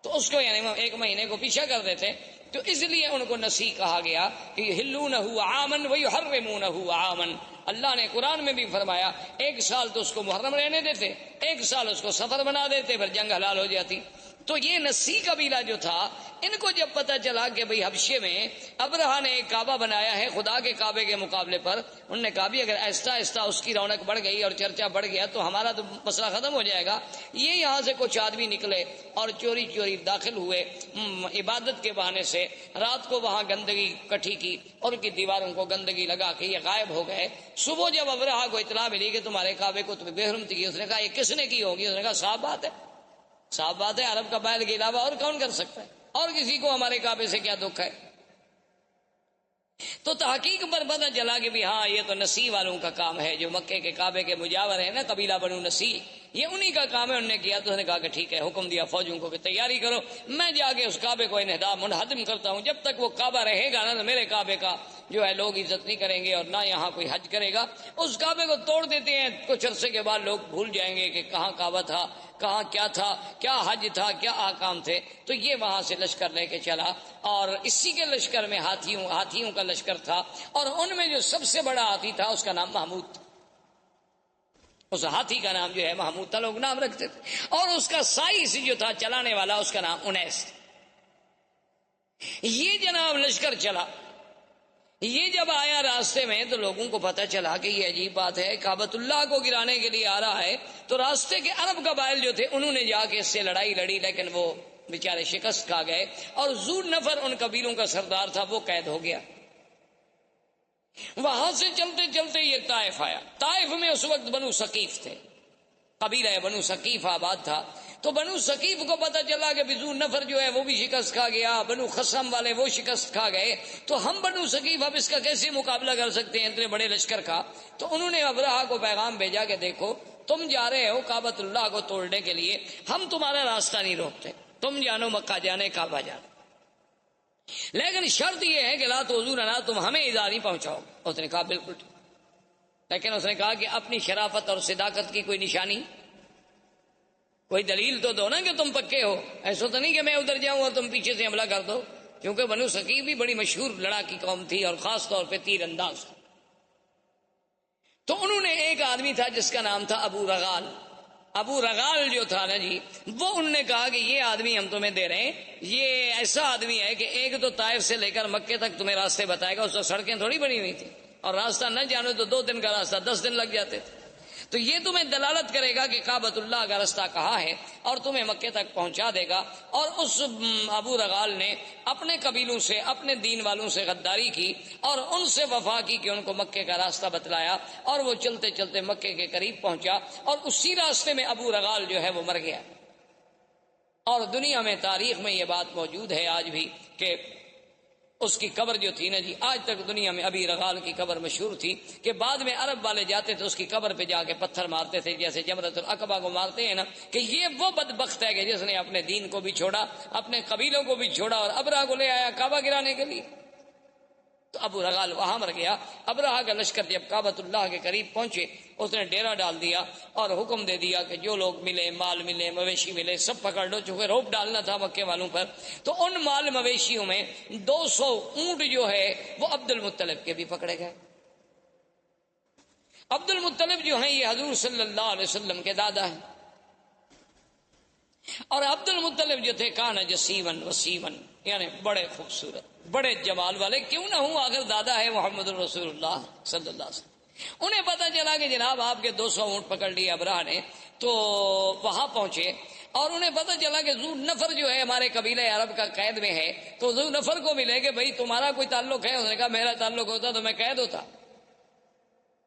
تو اس کو یعنی 1 مہینے کو پیچھے کر دیتے. تو اس لیے ان کو نسیع کہا گیا کہ یحلونہ عاما ویحرمونہ عاما. اللہ نے قرآن میں بھی فرمایا 1 سال تو اس کو محرم رہنے دیتے، 1 سال اس کو سفر بنا دیتے، پھر جنگ حلال ہو جاتی. تو یہ نسیع قبیلہ جو تھا، ان کو جب پتہ چلا کہ بھئی حبشے میں ابرہا نے ایک کعبہ بنایا ہے خدا کے کعبے کے مقابلے پر، انہوں نے کہا بھی اگر آہستہ آہستہ اس کی رونق بڑھ گئی اور چرچا بڑھ گیا تو ہمارا تو مسئلہ ختم ہو جائے گا. یہ یہاں سے کچھ آدمی نکلے اور چوری چوری داخل ہوئے عبادت کے بہانے سے، رات کو وہاں گندگی کٹھی کی اور ان کی دیواروں کو گندگی لگا کے یہ غائب ہو گئے. صبح جب ابرہا کو اطلاع ملی کہ تمہارے کعبے کو تمہیں بے حرمتی کی، اس نے کہا یہ کس نے کی ہوگی؟ اس نے کہا صاف بات ہے، صاف بات ہے، عرب قبائل کے علاوہ اور کون کر سکتا ہے، اور کسی کو ہمارے کعبے سے کیا دکھ ہے. تو تحقیق پر پتہ چلا کہ بھی ہاں یہ تو نسیع والوں کا کام ہے، جو مکے کے کعبے کے مجاور ہے نا قبیلہ بنو نسیع، یہ انہی کا کام ہے. انہوں نے کیا تو انہوں نے کہا کہ ٹھیک ہے، حکم دیا فوجوں کو کہ تیاری کرو، میں جا کے اس کعبے کو منہدم کرتا ہوں. جب تک وہ کعبہ رہے گا نا میرے کعبے کا جو ہے لوگ عزت نہیں کریں گے اور نہ یہاں کوئی حج کرے گا. اس کعبے کو توڑ دیتے ہیں، کچھ عرصے کے بعد لوگ بھول جائیں گے کہ کہاں کعبہ تھا، کہاں کیا تھا، کیا حج تھا، کیا احکام تھے. تو یہ وہاں سے لشکر لے کے چلا، اور اسی کے لشکر میں ہاتھیوں کا لشکر تھا، اور ان میں جو سب سے بڑا ہاتھی تھا اس کا نام محمود تھا. اس ہاتھی کا نام جو ہے محمود تھا، لوگ نام رکھتے تھے. اور اس کا سائس جو تھا چلانے والا، اس کا نام انیس. یہ جناب لشکر چلا، یہ جب آیا راستے میں تو لوگوں کو پتہ چلا کہ یہ عجیب بات ہے، کعبۃ اللہ کو گرانے کے لیے آ رہا ہے. تو راستے کے عرب قبائل جو تھے انہوں نے جا کے اس سے لڑائی لڑی، لیکن وہ بیچارے شکست کھا گئے، اور ذو نفر ان قبیلوں کا سردار تھا وہ قید ہو گیا. وہاں سے چلتے چلتے یہ طائف آیا. طائف میں اس وقت بنو ثقیف تھے، قبیلہ بنو ثقیف آباد تھا. تو بنو ثقیف کو پتہ چلا کہ ذو نفر جو ہے وہ بھی شکست کھا گیا، بنو خصم والے وہ شکست کھا گئے. تو ہم بنو ثقیف اب اس کا کیسے مقابلہ کر سکتے ہیں اتنے بڑے لشکر کا؟ تو انہوں نے ابرہا کو پیغام بھیجا کہ دیکھو تم جا رہے ہو کعبۃ اللہ کو توڑنے کے لیے، ہم تمہارا راستہ نہیں روکتے، تم جانو مکہ جانے، کعبہ جانے، لیکن شرط یہ ہے کہ لا تؤذوننا، تم ہمیں ایذا نہیں پہنچاؤ. اس نے کہا بالکل ٹھیک، لیکن اس نے کہا کہ اپنی شرافت اور صداقت کی کوئی نشانی، کوئی دلیل تو دو نا کہ تم پکے ہو. ایسا تو نہیں کہ میں ادھر جاؤں اور تم پیچھے سے حملہ کر دو، کیونکہ بنو ثقیف بھی بڑی مشہور لڑاکی قوم تھی اور خاص طور پہ تیر انداز. تو انہوں نے ایک آدمی تھا جس کا نام تھا ابو رغال. ابو رغال جو تھا نا جی، وہ انہوں نے کہا کہ یہ آدمی ہم تمہیں دے رہے ہیں، یہ ایسا آدمی ہے کہ ایک تو طائف سے لے کر مکے تک تمہیں راستے بتائے گا. اس وقت سڑکیں تھوڑی بنی ہوئی تھی، اور راستہ نہ جانو تو 2 دن کا راستہ 10 دن لگ جاتے تھے. تو یہ تمہیں دلالت کرے گا کہ کعبۃ اللہ کا راستہ کہاں ہے اور تمہیں مکے تک پہنچا دے گا. اور اس ابو رغال نے اپنے قبیلوں سے، اپنے دین والوں سے غداری کی اور ان سے وفا کی کہ ان کو مکے کا راستہ بتلایا، اور وہ چلتے چلتے مکے کے قریب پہنچا، اور اسی راستے میں ابو رغال جو ہے وہ مر گیا. اور دنیا میں تاریخ میں یہ بات موجود ہے آج بھی کہ اس کی قبر جو تھی نا جی، آج تک دنیا میں ابی رغال کی قبر مشہور تھی کہ بعد میں عرب والے جاتے تھے اس کی قبر پہ جا کے پتھر مارتے تھے، جیسے جمرۃ العقبہ کو مارتے ہیں نا، کہ یہ وہ بدبخت ہے کہ جس نے اپنے دین کو بھی چھوڑا، اپنے قبیلوں کو بھی چھوڑا اور ابرہہ کو لے آیا کعبہ گرانے کے لیے۔ تو ابو رغال وہاں مر گیا۔ ابرہہ کا لشکر جب کعبۃ اللہ کے قریب پہنچے، اس نے ڈیرا ڈال دیا اور حکم دے دیا کہ جو لوگ ملے، مال ملے، مویشی ملے، سب پکڑ لو، چونکہ روپ ڈالنا تھا مکے والوں پر۔ تو ان مال مویشیوں میں 200 اونٹ جو ہے وہ عبد المطلب کے بھی پکڑے گئے۔ عبد المطلب جو ہیں یہ حضور صلی اللہ علیہ وسلم کے دادا ہیں، اور عبد المطلب جو تھے کان جسیمن وسیمن، یعنی بڑے خوبصورت، بڑے جمال والے، کیوں نہ ہوں آخر دادا ہے محمد رسول اللہ صلی اللہ علیہ وسلم۔ انہیں پتا چلا کہ جناب آپ کے 200 اونٹ پکڑ لیے ابرہہ نے، تو وہاں پہنچے اور انہیں پتا چلا کہ ذو نفر جو ہے ہمارے قبیلہ عرب کا قید میں ہے، تو ذو نفر کو ملے کہ بھئی تمہارا کوئی تعلق ہے؟ اس نے کہا میرا تعلق ہوتا تو میں قید ہوتا،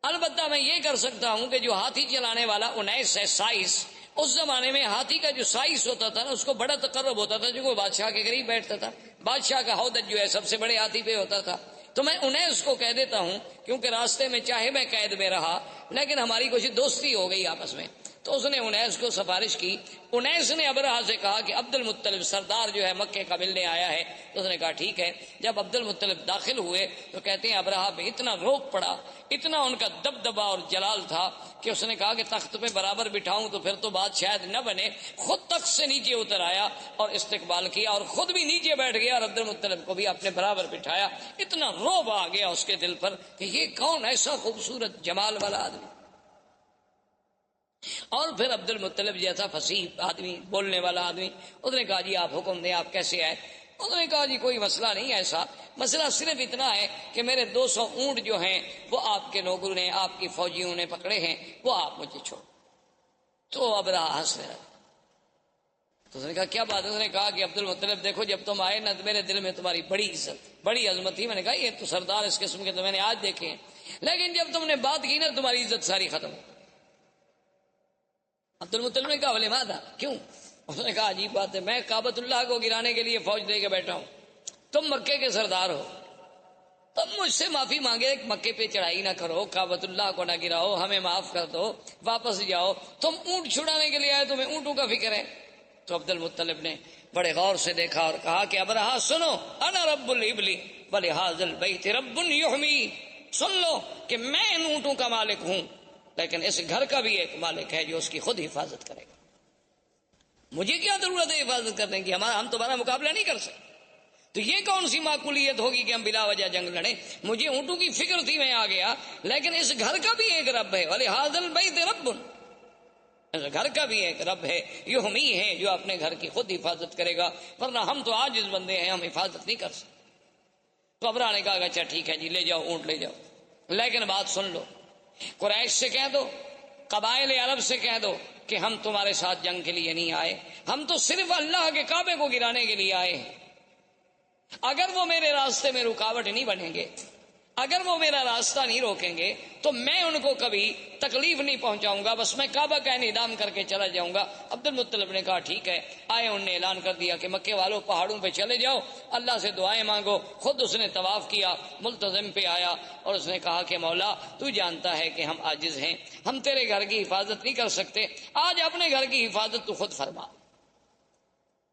البتہ میں یہ کر سکتا ہوں کہ جو ہاتھی چلانے والا 19 ہے سائس، اس زمانے میں ہاتھی کا جو سائز ہوتا تھا نا اس کو بڑا تقرب ہوتا تھا، جو کوئی بادشاہ کے قریب بیٹھتا تھا، بادشاہ کا ہودج جو ہے سب سے بڑے ہاتھی پہ ہوتا تھا، تو میں 19 کو کہہ دیتا ہوں، کیونکہ راستے میں چاہے میں قید میں رہا لیکن ہماری کچھ دوستی ہو گئی آپس میں۔ تو اس نے 19 کو سفارش کی۔ 19 نے ابرہہ سے کہا کہ عبد المطلب سردار جو ہے مکے کا ملنے آیا ہے، تو اس نے کہا ٹھیک ہے۔ جب عبد المطلب داخل ہوئے تو کہتے ہیں ابرہہ پہ اتنا روب پڑا، اتنا ان کا دبدبا اور جلال تھا کہ اس نے کہا کہ تخت پہ برابر بٹھاؤں تو پھر تو بات شاید نہ بنے، خود تخت سے نیچے اتر آیا اور استقبال کیا اور خود بھی نیچے بیٹھ گیا اور عبد المطلب کو بھی اپنے برابر بٹھایا۔ اتنا روب آ گیا اس کے دل پر کہ یہ کون ایسا خوبصورت جمال والا آدمی۔ اور پھر عبد المطلب جیسا فصیح آدمی، بولنے والا آدمی، اس نے کہا جی آپ حکم دیں، آپ کیسے آئے؟ اس نے کہا جی کوئی مسئلہ نہیں ایسا، مسئلہ صرف اتنا ہے کہ میرے 200 اونٹ جو ہیں وہ آپ کے لوگوں نے، آپ کی فوجیوں نے پکڑے ہیں، وہ آپ مجھے چھوڑ۔ تو ابرہہ ہنسنے لگا۔ تو اس نے کہا کیا بات ہے؟ اس نے کہا کہ عبد المطلب دیکھو جب تم آئے نا تو میرے دل میں تمہاری بڑی عزت، بڑی عظمت تھی۔ میں نے کہا یہ تو سردار اس قسم کے تو میں نے آج دیکھے ہیں، لیکن جب تم نے بات کی نا تمہاری عزت ساری ختم۔ عبد المطلب نے کہا بولے ماذا، کیوں؟ اس نے کہا عجیب بات ہے، میں کعبۃ اللہ کو گرانے کے لیے فوج دے کے بیٹھا ہوں، تم مکے کے سردار ہو، تم مجھ سے معافی مانگے، مکے پہ چڑھائی نہ کرو، کعبۃ اللہ کو نہ گراؤ، ہمیں معاف کر دو، واپس جاؤ، تم اونٹ چھڑانے کے لیے آئے، تمہیں اونٹوں کا فکر ہے۔ تو عبد المطلب نے بڑے غور سے دیکھا اور کہا کہ ابرہہ سنو، انا رب الابل ولہذا البیت رب یحمی، سن لو کہ میں ان اونٹوں کا مالک ہوں، لیکن اس گھر کا بھی ایک مالک ہے جو اس کی خود حفاظت کرے گا۔ مجھے کیا ضرورت ہے حفاظت کرنے کی؟ ہم تمہارا مقابلہ نہیں کر سکتے، تو یہ کون سی معقولیت ہوگی کہ ہم بلا وجہ جنگ لڑیں؟ مجھے اونٹوں کی فکر تھی، میں آ گیا، لیکن اس گھر کا بھی ایک رب ہے، ولہذا البیت رب، اس گھر کا بھی ایک رب ہے، یحمی ہے جو اپنے گھر کی خود حفاظت کرے گا، ورنہ ہم تو عاجز بندے ہیں، ہم حفاظت نہیں کر سکتے۔ تو ابرہہ نے کہا اچھا ٹھیک ہے جی، لے جاؤ اونٹ لے جاؤ، لیکن بات سن لو، قریش سے کہہ دو، قبائل عرب سے کہہ دو کہ ہم تمہارے ساتھ جنگ کے لیے نہیں آئے، ہم تو صرف اللہ کے کعبے کو گرانے کے لیے آئے ہیں۔ اگر وہ میرے راستے میں رکاوٹ نہیں بنیں گے، اگر وہ میرا راستہ نہیں روکیں گے تو میں ان کو کبھی تکلیف نہیں پہنچاؤں گا، بس میں کعبہ کا انہدام کر کے چلا جاؤں گا۔ عبد المطلب نے کہا ٹھیک ہے۔ آئے، انہوں نے اعلان کر دیا کہ مکے والوں پہاڑوں پہ چلے جاؤ، اللہ سے دعائیں مانگو۔ خود اس نے طواف کیا، ملتزم پہ آیا اور اس نے کہا کہ مولا تو جانتا ہے کہ ہم عاجز ہیں، ہم تیرے گھر کی حفاظت نہیں کر سکتے، آج اپنے گھر کی حفاظت تو خود فرما۔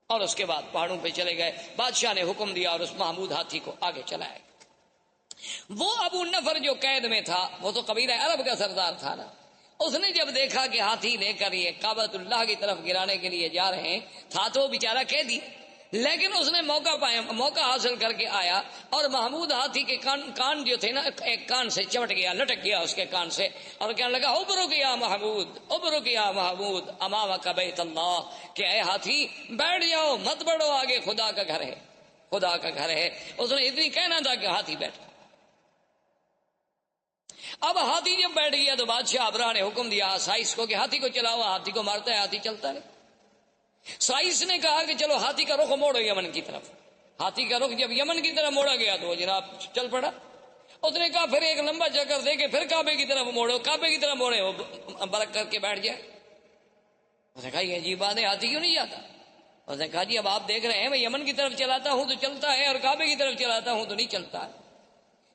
اور اس کے بعد پہاڑوں پہ چلے گئے۔ بادشاہ نے حکم دیا اور اس محمود ہاتھی کو آگے چلایا۔ وہ ابو نفر جو قید میں تھا، وہ تو قبیلہ عرب کا سردار تھا نا، اس نے جب دیکھا کہ ہاتھی لے کر یہ کعبۃ اللہ کی طرف گرانے کے لیے جا رہے ہیں، تھا تو بیچارہ قیدی، لیکن اس نے موقع حاصل کر کے آیا اور محمود ہاتھی کے کان جو تھے نا، ایک کان سے چمٹ گیا، لٹک گیا اس کے کان سے، اور کہنے لگا ابرک یا محمود، ابرک یا محمود امامک بیت اللہ، کہ اے ہاتھی بیٹھ جاؤ، مت بڑھو، آگے خدا کا گھر ہے، خدا کا گھر ہے۔ اس نے اتنی کہنا تھا کہ ہاتھی بیٹھ گیا۔ اب ہاتھی جب بیٹھ گیا تو بادشاہ ابرہہ نے حکم دیا سائس کو کہ ہاتھی کو چلاؤ، ہاتھی کو مارتا ہے، ہاتھی چلتا نہیں۔ سائس نے کہا کہ چلو ہاتھی کا رخ موڑو یمن کی طرف۔ ہاتھی کا رخ جب یمن کی طرف موڑا گیا تو وہ جناب چل پڑا۔ اس نے کہا پھر ایک لمبا چکر دے کے پھر کعبے کی طرف موڑو، کعبے کی طرف موڑے وہ برک کر کے بیٹھ جائے۔ اس نے کہا یہ عجیب بات ہے، ہاتھی کیوں نہیں جاتا؟ اس نے کہا جی اب آپ دیکھ رہے ہیں میں یمن کی طرف چلاتا ہوں تو چلتا ہے اور کعبے کی طرف چلاتا ہوں تو نہیں چلتا ہے۔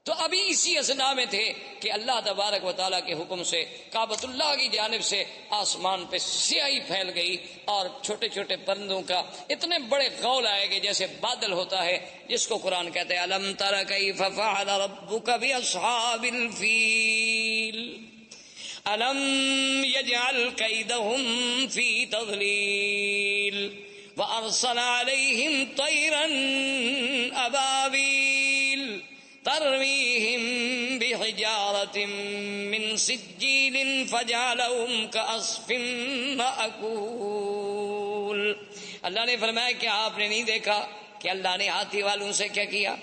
تو ابھی اسی اسنا میں تھے کہ اللہ تبارک و تعالیٰ کے حکم سے کعبۃ اللہ کی جانب سے آسمان پہ سیاہی پھیل گئی اور چھوٹے چھوٹے پرندوں کا اتنے بڑے غول آئے گے جیسے بادل ہوتا ہے، جس کو قرآن کہتے ہیں الم تر کیف فعل ربک باصحاب الفیل الم یجعل کیدہم فی تضلیل وارسل علیہم طیرا ابابیل ترمیہم بحجارۃ من سجیل فجعلہم کعصف مأکول۔ اللہ نے فرمایا کہ آپ نے نہیں دیکھا کہ اللہ نے ہاتھی والوں سے کیا کیا،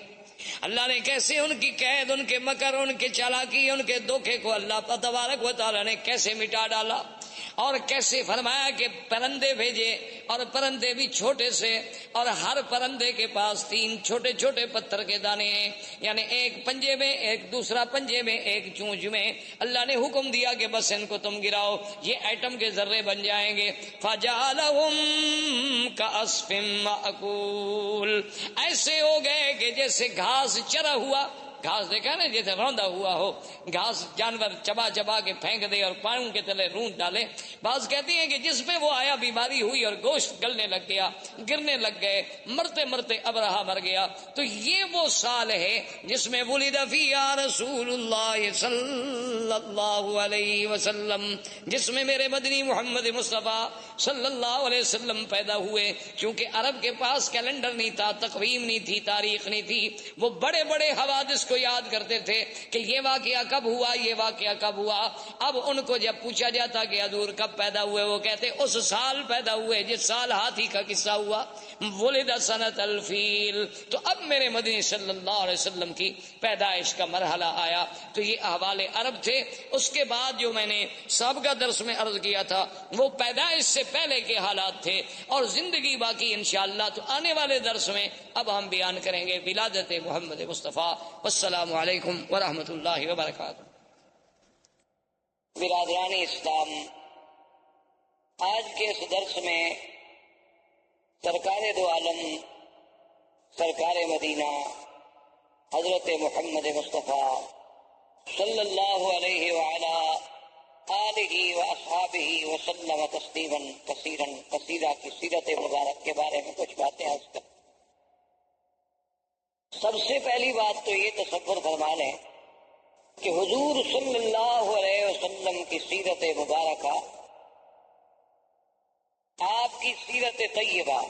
اللہ نے کیسے ان کی قید، ان کے مکر، ان کے چالاکی، ان کے دھوکے کو اللہ تبارک و تعالیٰ نے کیسے مٹا ڈالا، اور کیسے فرمایا کہ پرندے بھیجے اور پرندے بھی چھوٹے سے، اور ہر پرندے کے پاس 3 چھوٹے چھوٹے پتھر کے دانے ہیں، یعنی ایک پنجے میں، ایک دوسرا پنجے میں، ایک چونچ میں۔ اللہ نے حکم دیا کہ بس ان کو تم گراؤ، یہ ایٹم کے ذرے بن جائیں گے۔ فَجَعَلَهُمْ كَعَصْفٍ مَأْكُولٍ، ایسے ہو گئے کہ جیسے گھاس چرا ہوا، گھاس دیکھا نا جیسے روندا ہوا ہو، گھاس جانور چبا چبا کے پھینک دے اور پاؤں کے تلے رونت ڈالے۔ بعض کہتی ہیں کہ جس پہ وہ آیا بیماری ہوئی اور گوشت گلنے لگ گیا، گرنے لگ گئے، مرتے مرتے ابرہا مر گیا۔ تو یہ وہ سال ہے جس میں ولد فیہا رسول اللہ صلی اللہ علیہ وسلم، جس میں میرے مدنی محمد مصطفیٰ صلی اللہ علیہ وسلم پیدا ہوئے۔ چونکہ عرب کے پاس کیلنڈر نہیں تھا، تقویم نہیں تھی، تاریخ نہیں تھی، وہ بڑے بڑے حوادث کو یاد کرتے تھے کہ یہ واقعہ کب ہوا، یہ واقعہ کب ہوا۔ اب ان کو جب پوچھا جاتا کہ حضور کب پیدا ہوئے، وہ کہتے اس سال پیدا ہوئے جس سال ہاتھی کا قصہ ہوا، ولد سنۃ الفیل۔ تو اب میرے مدنی صلی اللہ علیہ وسلم کی پیدائش کا مرحلہ آیا۔ تو یہ احوال عرب تھے۔ اس کے بعد جو میں نے سابقہ درس میں عرض کیا تھا وہ پیدائش سے پہلے کے حالات تھے، اور زندگی باقی انشاءاللہ تو آنے والے درس میں اب ہم بیان کریں گے ولادت محمد مصطفیٰ۔ السلام علیکم ورحمۃ اللہ وبرکاتہ۔ برادران اسلام، آج کے اس درس میں سرکار دو عالم، سرکار مدینہ حضرت محمد مصطفیٰ صلی اللہ علیہ وعلا آلہ واصحابہ وسلم تسلیما کثیرا کثیرا کی سیرت مبارک کے بارے میں کچھ باتیں عرض کریں۔ سب سے پہلی بات تو یہ تصور فرما لیں کہ حضور صلی اللہ علیہ وسلم کی سیرت مبارکہ، آپ کی سیرت طیبہ،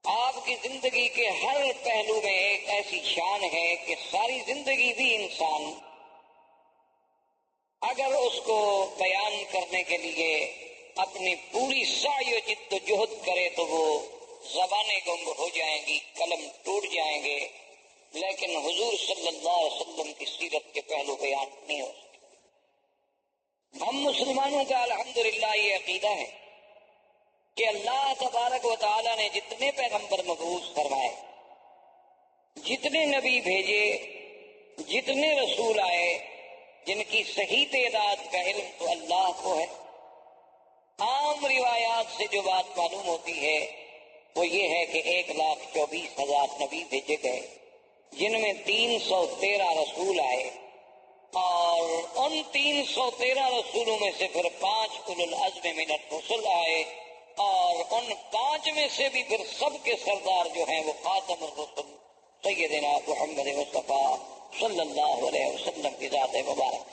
آپ کی زندگی کے ہر پہلو میں ایک ایسی شان ہے کہ ساری زندگی بھی انسان اگر اس کو بیان کرنے کے لیے اپنی پوری سعی و جد و جہد کرے تو وہ زبانیں گنگ ہو جائیں گی، قلم ٹوٹ جائیں گے، لیکن حضور صلی اللہ علیہ وسلم کی سیرت کے پہلو بیان نہیں ہو سکتے۔ ہم مسلمانوں کا الحمدللہ یہ عقیدہ ہے کہ اللہ تبارک و تعالیٰ نے جتنے پیغمبر مبعوث فرمائے، جتنے نبی بھیجے، جتنے رسول آئے، جن کی صحیح تعداد کا علم تو اللہ کو ہے۔ عام روایات سے جو بات معلوم ہوتی ہے وہ یہ ہے کہ 1,24,000 نبی بھیجے گئے، جن میں 313 رسول آئے، اور ان 313 رسولوں میں سے پھر 5 اولو العزم من الرسل آئے، اور ان 5 میں سے بھی پھر سب کے سردار جو ہیں وہ خاتم الرسل سیدنا محمد مصطفیٰ صلی اللہ علیہ وسلم کی ذات مبارک۔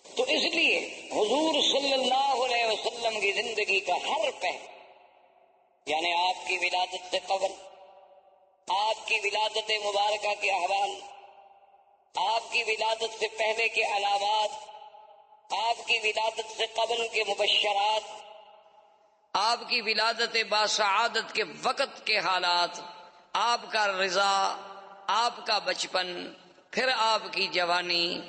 تو اس لیے حضور صلی اللہ علیہ وسلم کی زندگی کا ہر پہلو، یعنی آپ کی ولادت سے قبل، آپ کی ولادت مبارکہ کے احوال، آپ کی ولادت سے پہلے کے علامات، آپ کی ولادت سے قبل کے مبشرات، آپ کی ولادت باسعادت کے وقت کے حالات، آپ کا رضا، آپ کا بچپن، پھر آپ کی جوانی،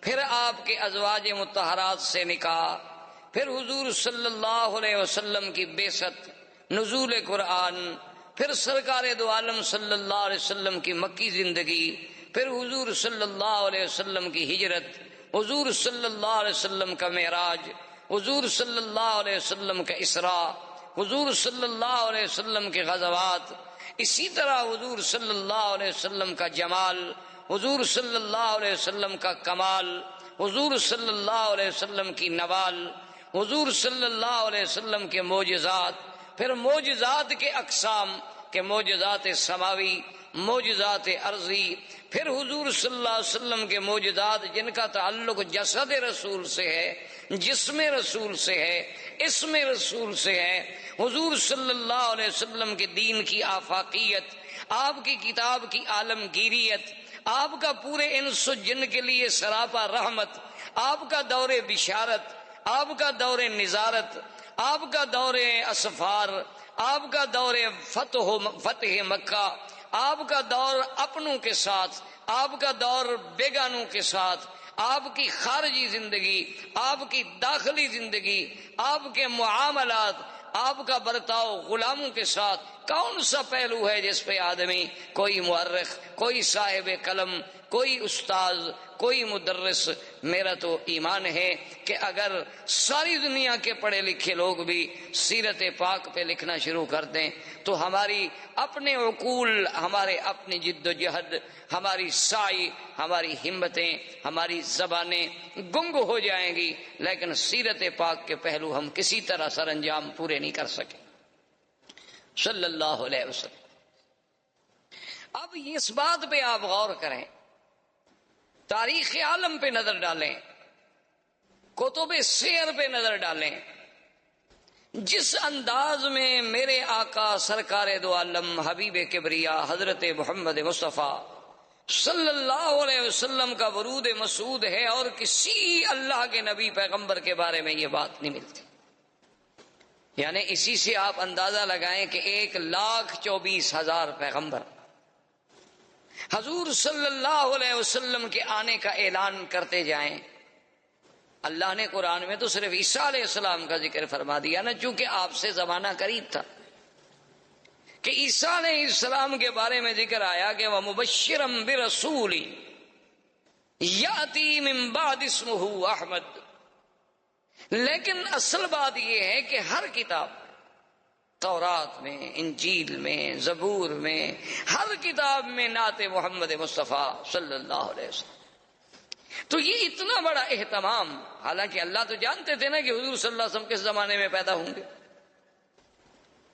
پھر آپ کے ازواج مطہرات سے نکاح، پھر حضور صلی اللہ علیہ وسلم کی بعثت، نزول قرآن، پھر سرکار دو عالم صلی اللہ علیہ وسلم کی مکی زندگی، پھر حضور صلی اللہ علیہ وسلم کی ہجرت، حضور صلی اللہ علیہ وسلم کا معراج، حضور صلی اللہ علیہ وسلم کا اسراء، حضور صلی اللہ علیہ وسلم کے غزوات، اسی طرح حضور صلی اللہ علیہ وسلم کا جمال، حضور صلی اللہ علیہ وسلم کا کمال، حضور صلی اللہ علیہ وسلم کی نوال، حضور صلی اللہ علیہ وسلم کے معجزات، پھر معجزات کے اقسام کے معجزات سماوی، معجزات ارضی، پھر حضور صلی اللہ علیہ وسلم کے معجزات جن کا تعلق جسد رسول سے ہے، جسم رسول سے ہے، اسم رسول سے ہے، حضور صلی اللہ علیہ وسلم کے دین کی آفاقیت، آپ کی کتاب کی عالمگیریت، آپ کا پورے انس و جن کے لیے سراپا رحمت، آپ کا دور بشارت، آپ کا دور نظارت، آپ کا دور اسفار، آپ کا دور فتح مکہ، آپ کا دور اپنوں کے ساتھ، آپ کا دور بیگانوں کے ساتھ، آپ کی خارجی زندگی، آپ کی داخلی زندگی، آپ کے معاملات، آپ کا برتاؤ غلاموں کے ساتھ، کون سا پہلو ہے جس پہ آدمی، کوئی مورخ، کوئی صاحب قلم، کوئی استاذ، کوئی مدرس، میرا تو ایمان ہے کہ اگر ساری دنیا کے پڑھے لکھے لوگ بھی سیرت پاک پہ لکھنا شروع کر دیں تو ہماری اپنے عقول، ہمارے اپنی جد و جہد، ہماری سعی، ہماری ہمتیں، ہماری زبانیں گنگ ہو جائیں گی، لیکن سیرت پاک کے پہلو ہم کسی طرح سر انجام پورے نہیں کر سکے صلی اللہ علیہ وسلم۔ اب اس بات پہ آپ غور کریں، تاریخ عالم پہ نظر ڈالیں، کتب سیر پہ نظر ڈالیں، جس انداز میں میرے آقا سرکار دو عالم حبیب کبریا حضرت محمد مصطفیٰ صلی اللہ علیہ وسلم کا ورود مسعود ہے، اور کسی اللہ کے نبی پیغمبر کے بارے میں یہ بات نہیں ملتی۔ یعنی اسی سے آپ اندازہ لگائیں کہ 1,24,000 پیغمبر حضور صلی اللہ علیہ وسلم کے آنے کا اعلان کرتے جائیں۔ اللہ نے قرآن میں تو صرف عیسیٰ علیہ السلام کا ذکر فرما دیا نا، چونکہ آپ سے زمانہ قریب تھا، کہ عیسیٰ علیہ السلام کے بارے میں ذکر آیا کہ وَمُبَشِّرًا بِرَسُولٍ يَأْتِي مِن بَعْدِ اسْمُهُ احمد۔ لیکن اصل بات یہ ہے کہ ہر کتاب، تورات میں، انجیل میں، زبور میں، ہر کتاب میں نعت محمد مصطفیٰ صلی اللہ علیہ وسلم۔ تو یہ اتنا بڑا اہتمام، حالانکہ اللہ تو جانتے تھے نا کہ حضور صلی اللہ علیہ وسلم کس زمانے میں پیدا ہوں گے،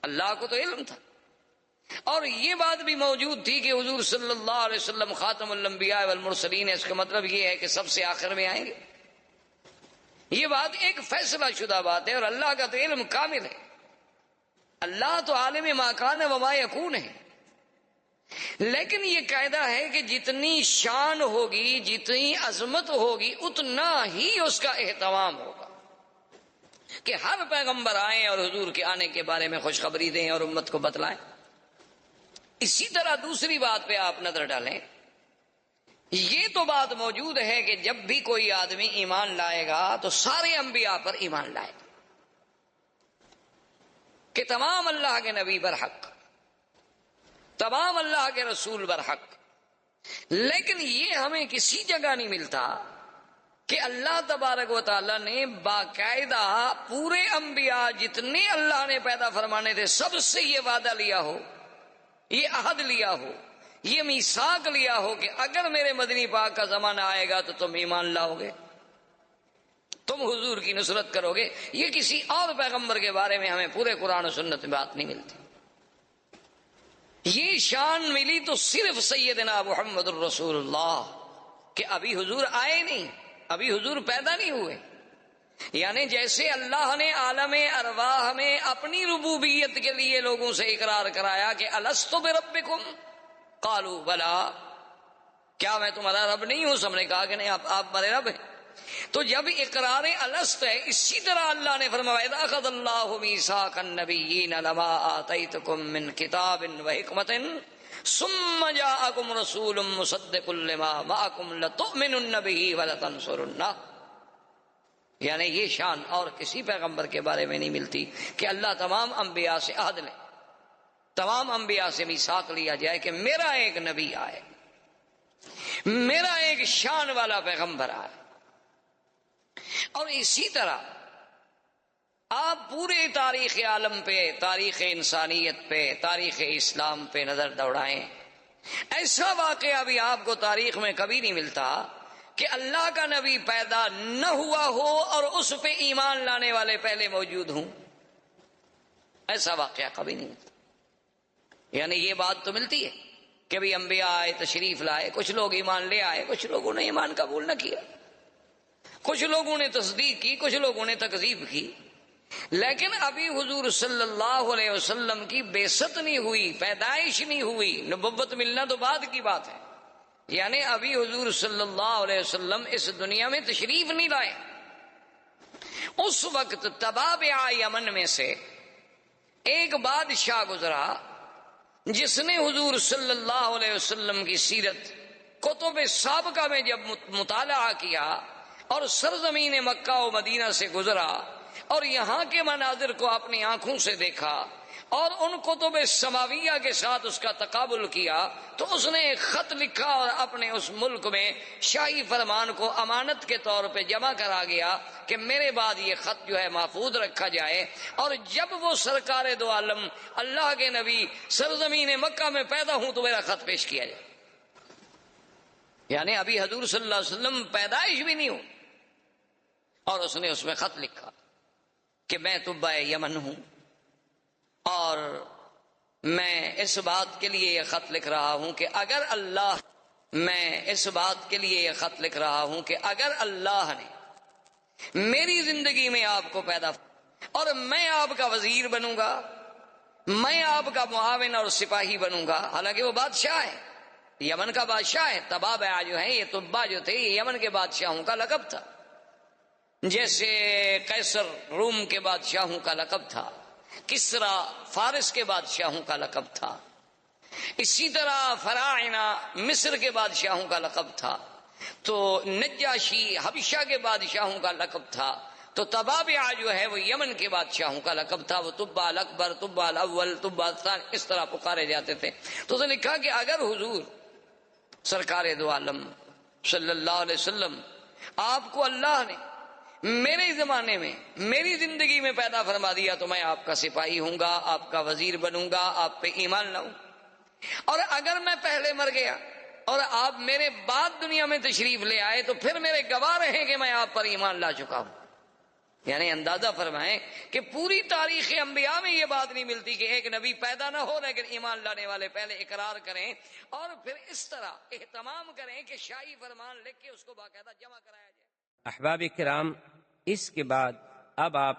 اللہ کو تو علم تھا، اور یہ بات بھی موجود تھی کہ حضور صلی اللہ علیہ وسلم خاتم الانبیاء والمرسلین ہے، اس کا مطلب یہ ہے کہ سب سے آخر میں آئیں گے۔ یہ بات ایک فیصلہ شدہ بات ہے، اور اللہ کا تو علم کامل ہے، اللہ تو عالم ما کان و ما یکون ہے۔ لیکن یہ قاعدہ ہے کہ جتنی شان ہوگی، جتنی عظمت ہوگی، اتنا ہی اس کا اہتمام ہوگا کہ ہر پیغمبر آئیں اور حضور کے آنے کے بارے میں خوشخبری دیں اور امت کو بتلائیں۔ اسی طرح دوسری بات پہ آپ نظر ڈالیں، یہ تو بات موجود ہے کہ جب بھی کوئی آدمی ایمان لائے گا تو سارے انبیاء پر ایمان لائے گا، کہ تمام اللہ کے نبی برحق، تمام اللہ کے رسول برحق۔ لیکن یہ ہمیں کسی جگہ نہیں ملتا کہ اللہ تبارک و تعالی نے باقاعدہ پورے انبیاء جتنے اللہ نے پیدا فرمانے تھے سب سے یہ وعدہ لیا ہو، یہ عہد لیا ہو، یہ میثاق لیا ہو کہ اگر میرے مدنی پاک کا زمانہ آئے گا تو تم ایمان لاؤ گے، تم حضور کی نصرت کرو گے۔ یہ کسی اور پیغمبر کے بارے میں ہمیں پورے قرآن و سنت میں بات نہیں ملتی۔ یہ شان ملی تو صرف سیدنا محمد الرسول اللہ، کہ ابھی حضور آئے نہیں، ابھی حضور پیدا نہیں ہوئے۔ یعنی جیسے اللہ نے عالم ارواح میں اپنی ربوبیت کے لیے لوگوں سے اقرار کرایا کہ الست بربکم قالوا بلا، کیا میں تمہارا رب نہیں ہوں؟ سب نے کہا کہ نہیں، آپ ہمارے رب ہیں۔ تو جب اقرار الست ہے، اسی طرح اللہ نے فرمایا اذ اخذ اللہ میثاق النبیین لما آتیتکم من کتاب وحکمت ثم جاءکم رسول مصدق لما معکم لتؤمنن به ولتنصرنہ۔ یعنی یہ شان اور کسی پیغمبر کے بارے میں نہیں ملتی کہ اللہ تمام انبیاء سے عہد لے، تمام انبیاء سے میثاق لیا جائے کہ میرا ایک نبی آئے، میرا ایک شان والا پیغمبر آئے۔ اور اسی طرح آپ پورے تاریخ عالم پہ، تاریخ انسانیت پہ، تاریخ اسلام پہ نظر دوڑائیں، ایسا واقعہ بھی آپ کو تاریخ میں کبھی نہیں ملتا کہ اللہ کا نبی پیدا نہ ہوا ہو اور اس پہ ایمان لانے والے پہلے موجود ہوں. ایسا واقعہ کبھی نہیں ملتا. یعنی یہ بات تو ملتی ہے کہ بھی انبیاء آئے، تشریف لائے، کچھ لوگ ایمان لے آئے، کچھ لوگوں نے ایمان قبول نہ کیا، کچھ لوگوں نے تصدیق کی، کچھ لوگوں نے تکذیب کی. لیکن ابھی حضور صلی اللہ علیہ وسلم کی بعثت نہیں ہوئی، پیدائش نہیں ہوئی، نبوت ملنا تو بعد کی بات ہے. یعنی ابھی حضور صلی اللہ علیہ وسلم اس دنیا میں تشریف نہیں لائے. اس وقت تبابع یمن میں سے ایک بادشاہ گزرا جس نے حضور صلی اللہ علیہ وسلم کی سیرت کتب سابقہ میں جب مطالعہ کیا اور سرزمین مکہ و مدینہ سے گزرا اور یہاں کے مناظر کو اپنی آنکھوں سے دیکھا اور ان کتب سماویہ کے ساتھ اس کا تقابل کیا، تو اس نے ایک خط لکھا اور اپنے اس ملک میں شاہی فرمان کو امانت کے طور پہ جمع کرا گیا کہ میرے بعد یہ خط جو ہے محفوظ رکھا جائے، اور جب وہ سرکار دو عالم اللہ کے نبی سرزمین مکہ میں پیدا ہوں تو میرا خط پیش کیا جائے. یعنی ابھی حضور صلی اللہ علیہ وسلم پیدائش بھی نہیں ہو، اور اس نے اس میں خط لکھا کہ میں تبع یمن ہوں، اور میں اس بات کے لیے یہ خط لکھ رہا ہوں کہ اگر اللہ اگر اللہ نے میری زندگی میں آپ کو پیدا اور میں آپ کا وزیر بنوں گا، میں آپ کا معاون اور سپاہی بنوں گا. حالانکہ وہ بادشاہ ہے، یمن کا بادشاہ ہے. تبابع جو ہے، یہ تبا جو تھے، یہ یمن کے بادشاہوں کا لقب تھا، جیسے قیصر روم کے بادشاہوں کا لقب تھا، کسرا فارس کے بادشاہوں کا لقب تھا، اسی طرح فراعنہ مصر کے بادشاہوں کا لقب تھا، تو نجاشی حبشہ کے بادشاہوں کا لقب تھا. تو تبابع جو ہے وہ یمن کے بادشاہوں کا لقب تھا. وہ تبع الاکبر، تبع الاول، تبع الثانی، اس طرح پکارے جاتے تھے. تو اس نے لکھا کہ اگر حضور سرکار دو عالم صلی اللہ علیہ وسلم آپ کو اللہ نے میرے زمانے میں میری زندگی میں پیدا فرما دیا تو میں آپ کا سپاہی ہوں گا، آپ کا وزیر بنوں گا، آپ پہ ایمان لاؤں. اور اگر میں پہلے مر گیا اور آپ میرے بعد دنیا میں تشریف لے آئے تو پھر میرے گواہ رہیں کہ میں آپ پر ایمان لا چکا ہوں. یعنی اندازہ فرمائیں کہ پوری تاریخ انبیاء میں یہ بات نہیں ملتی کہ ایک نبی پیدا نہ ہو لیکن ایمان لانے والے پہلے اقرار کریں اور پھر اس طرح اہتمام کریں کہ شاہی فرمان لکھ کے اس کو باقاعدہ جمع کرایا جائے. احباب کرام، اس کے بعد اب آپ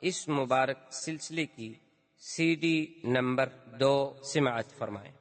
اس مبارک سلسلے کی CD نمبر 2 سماعت فرمائیں.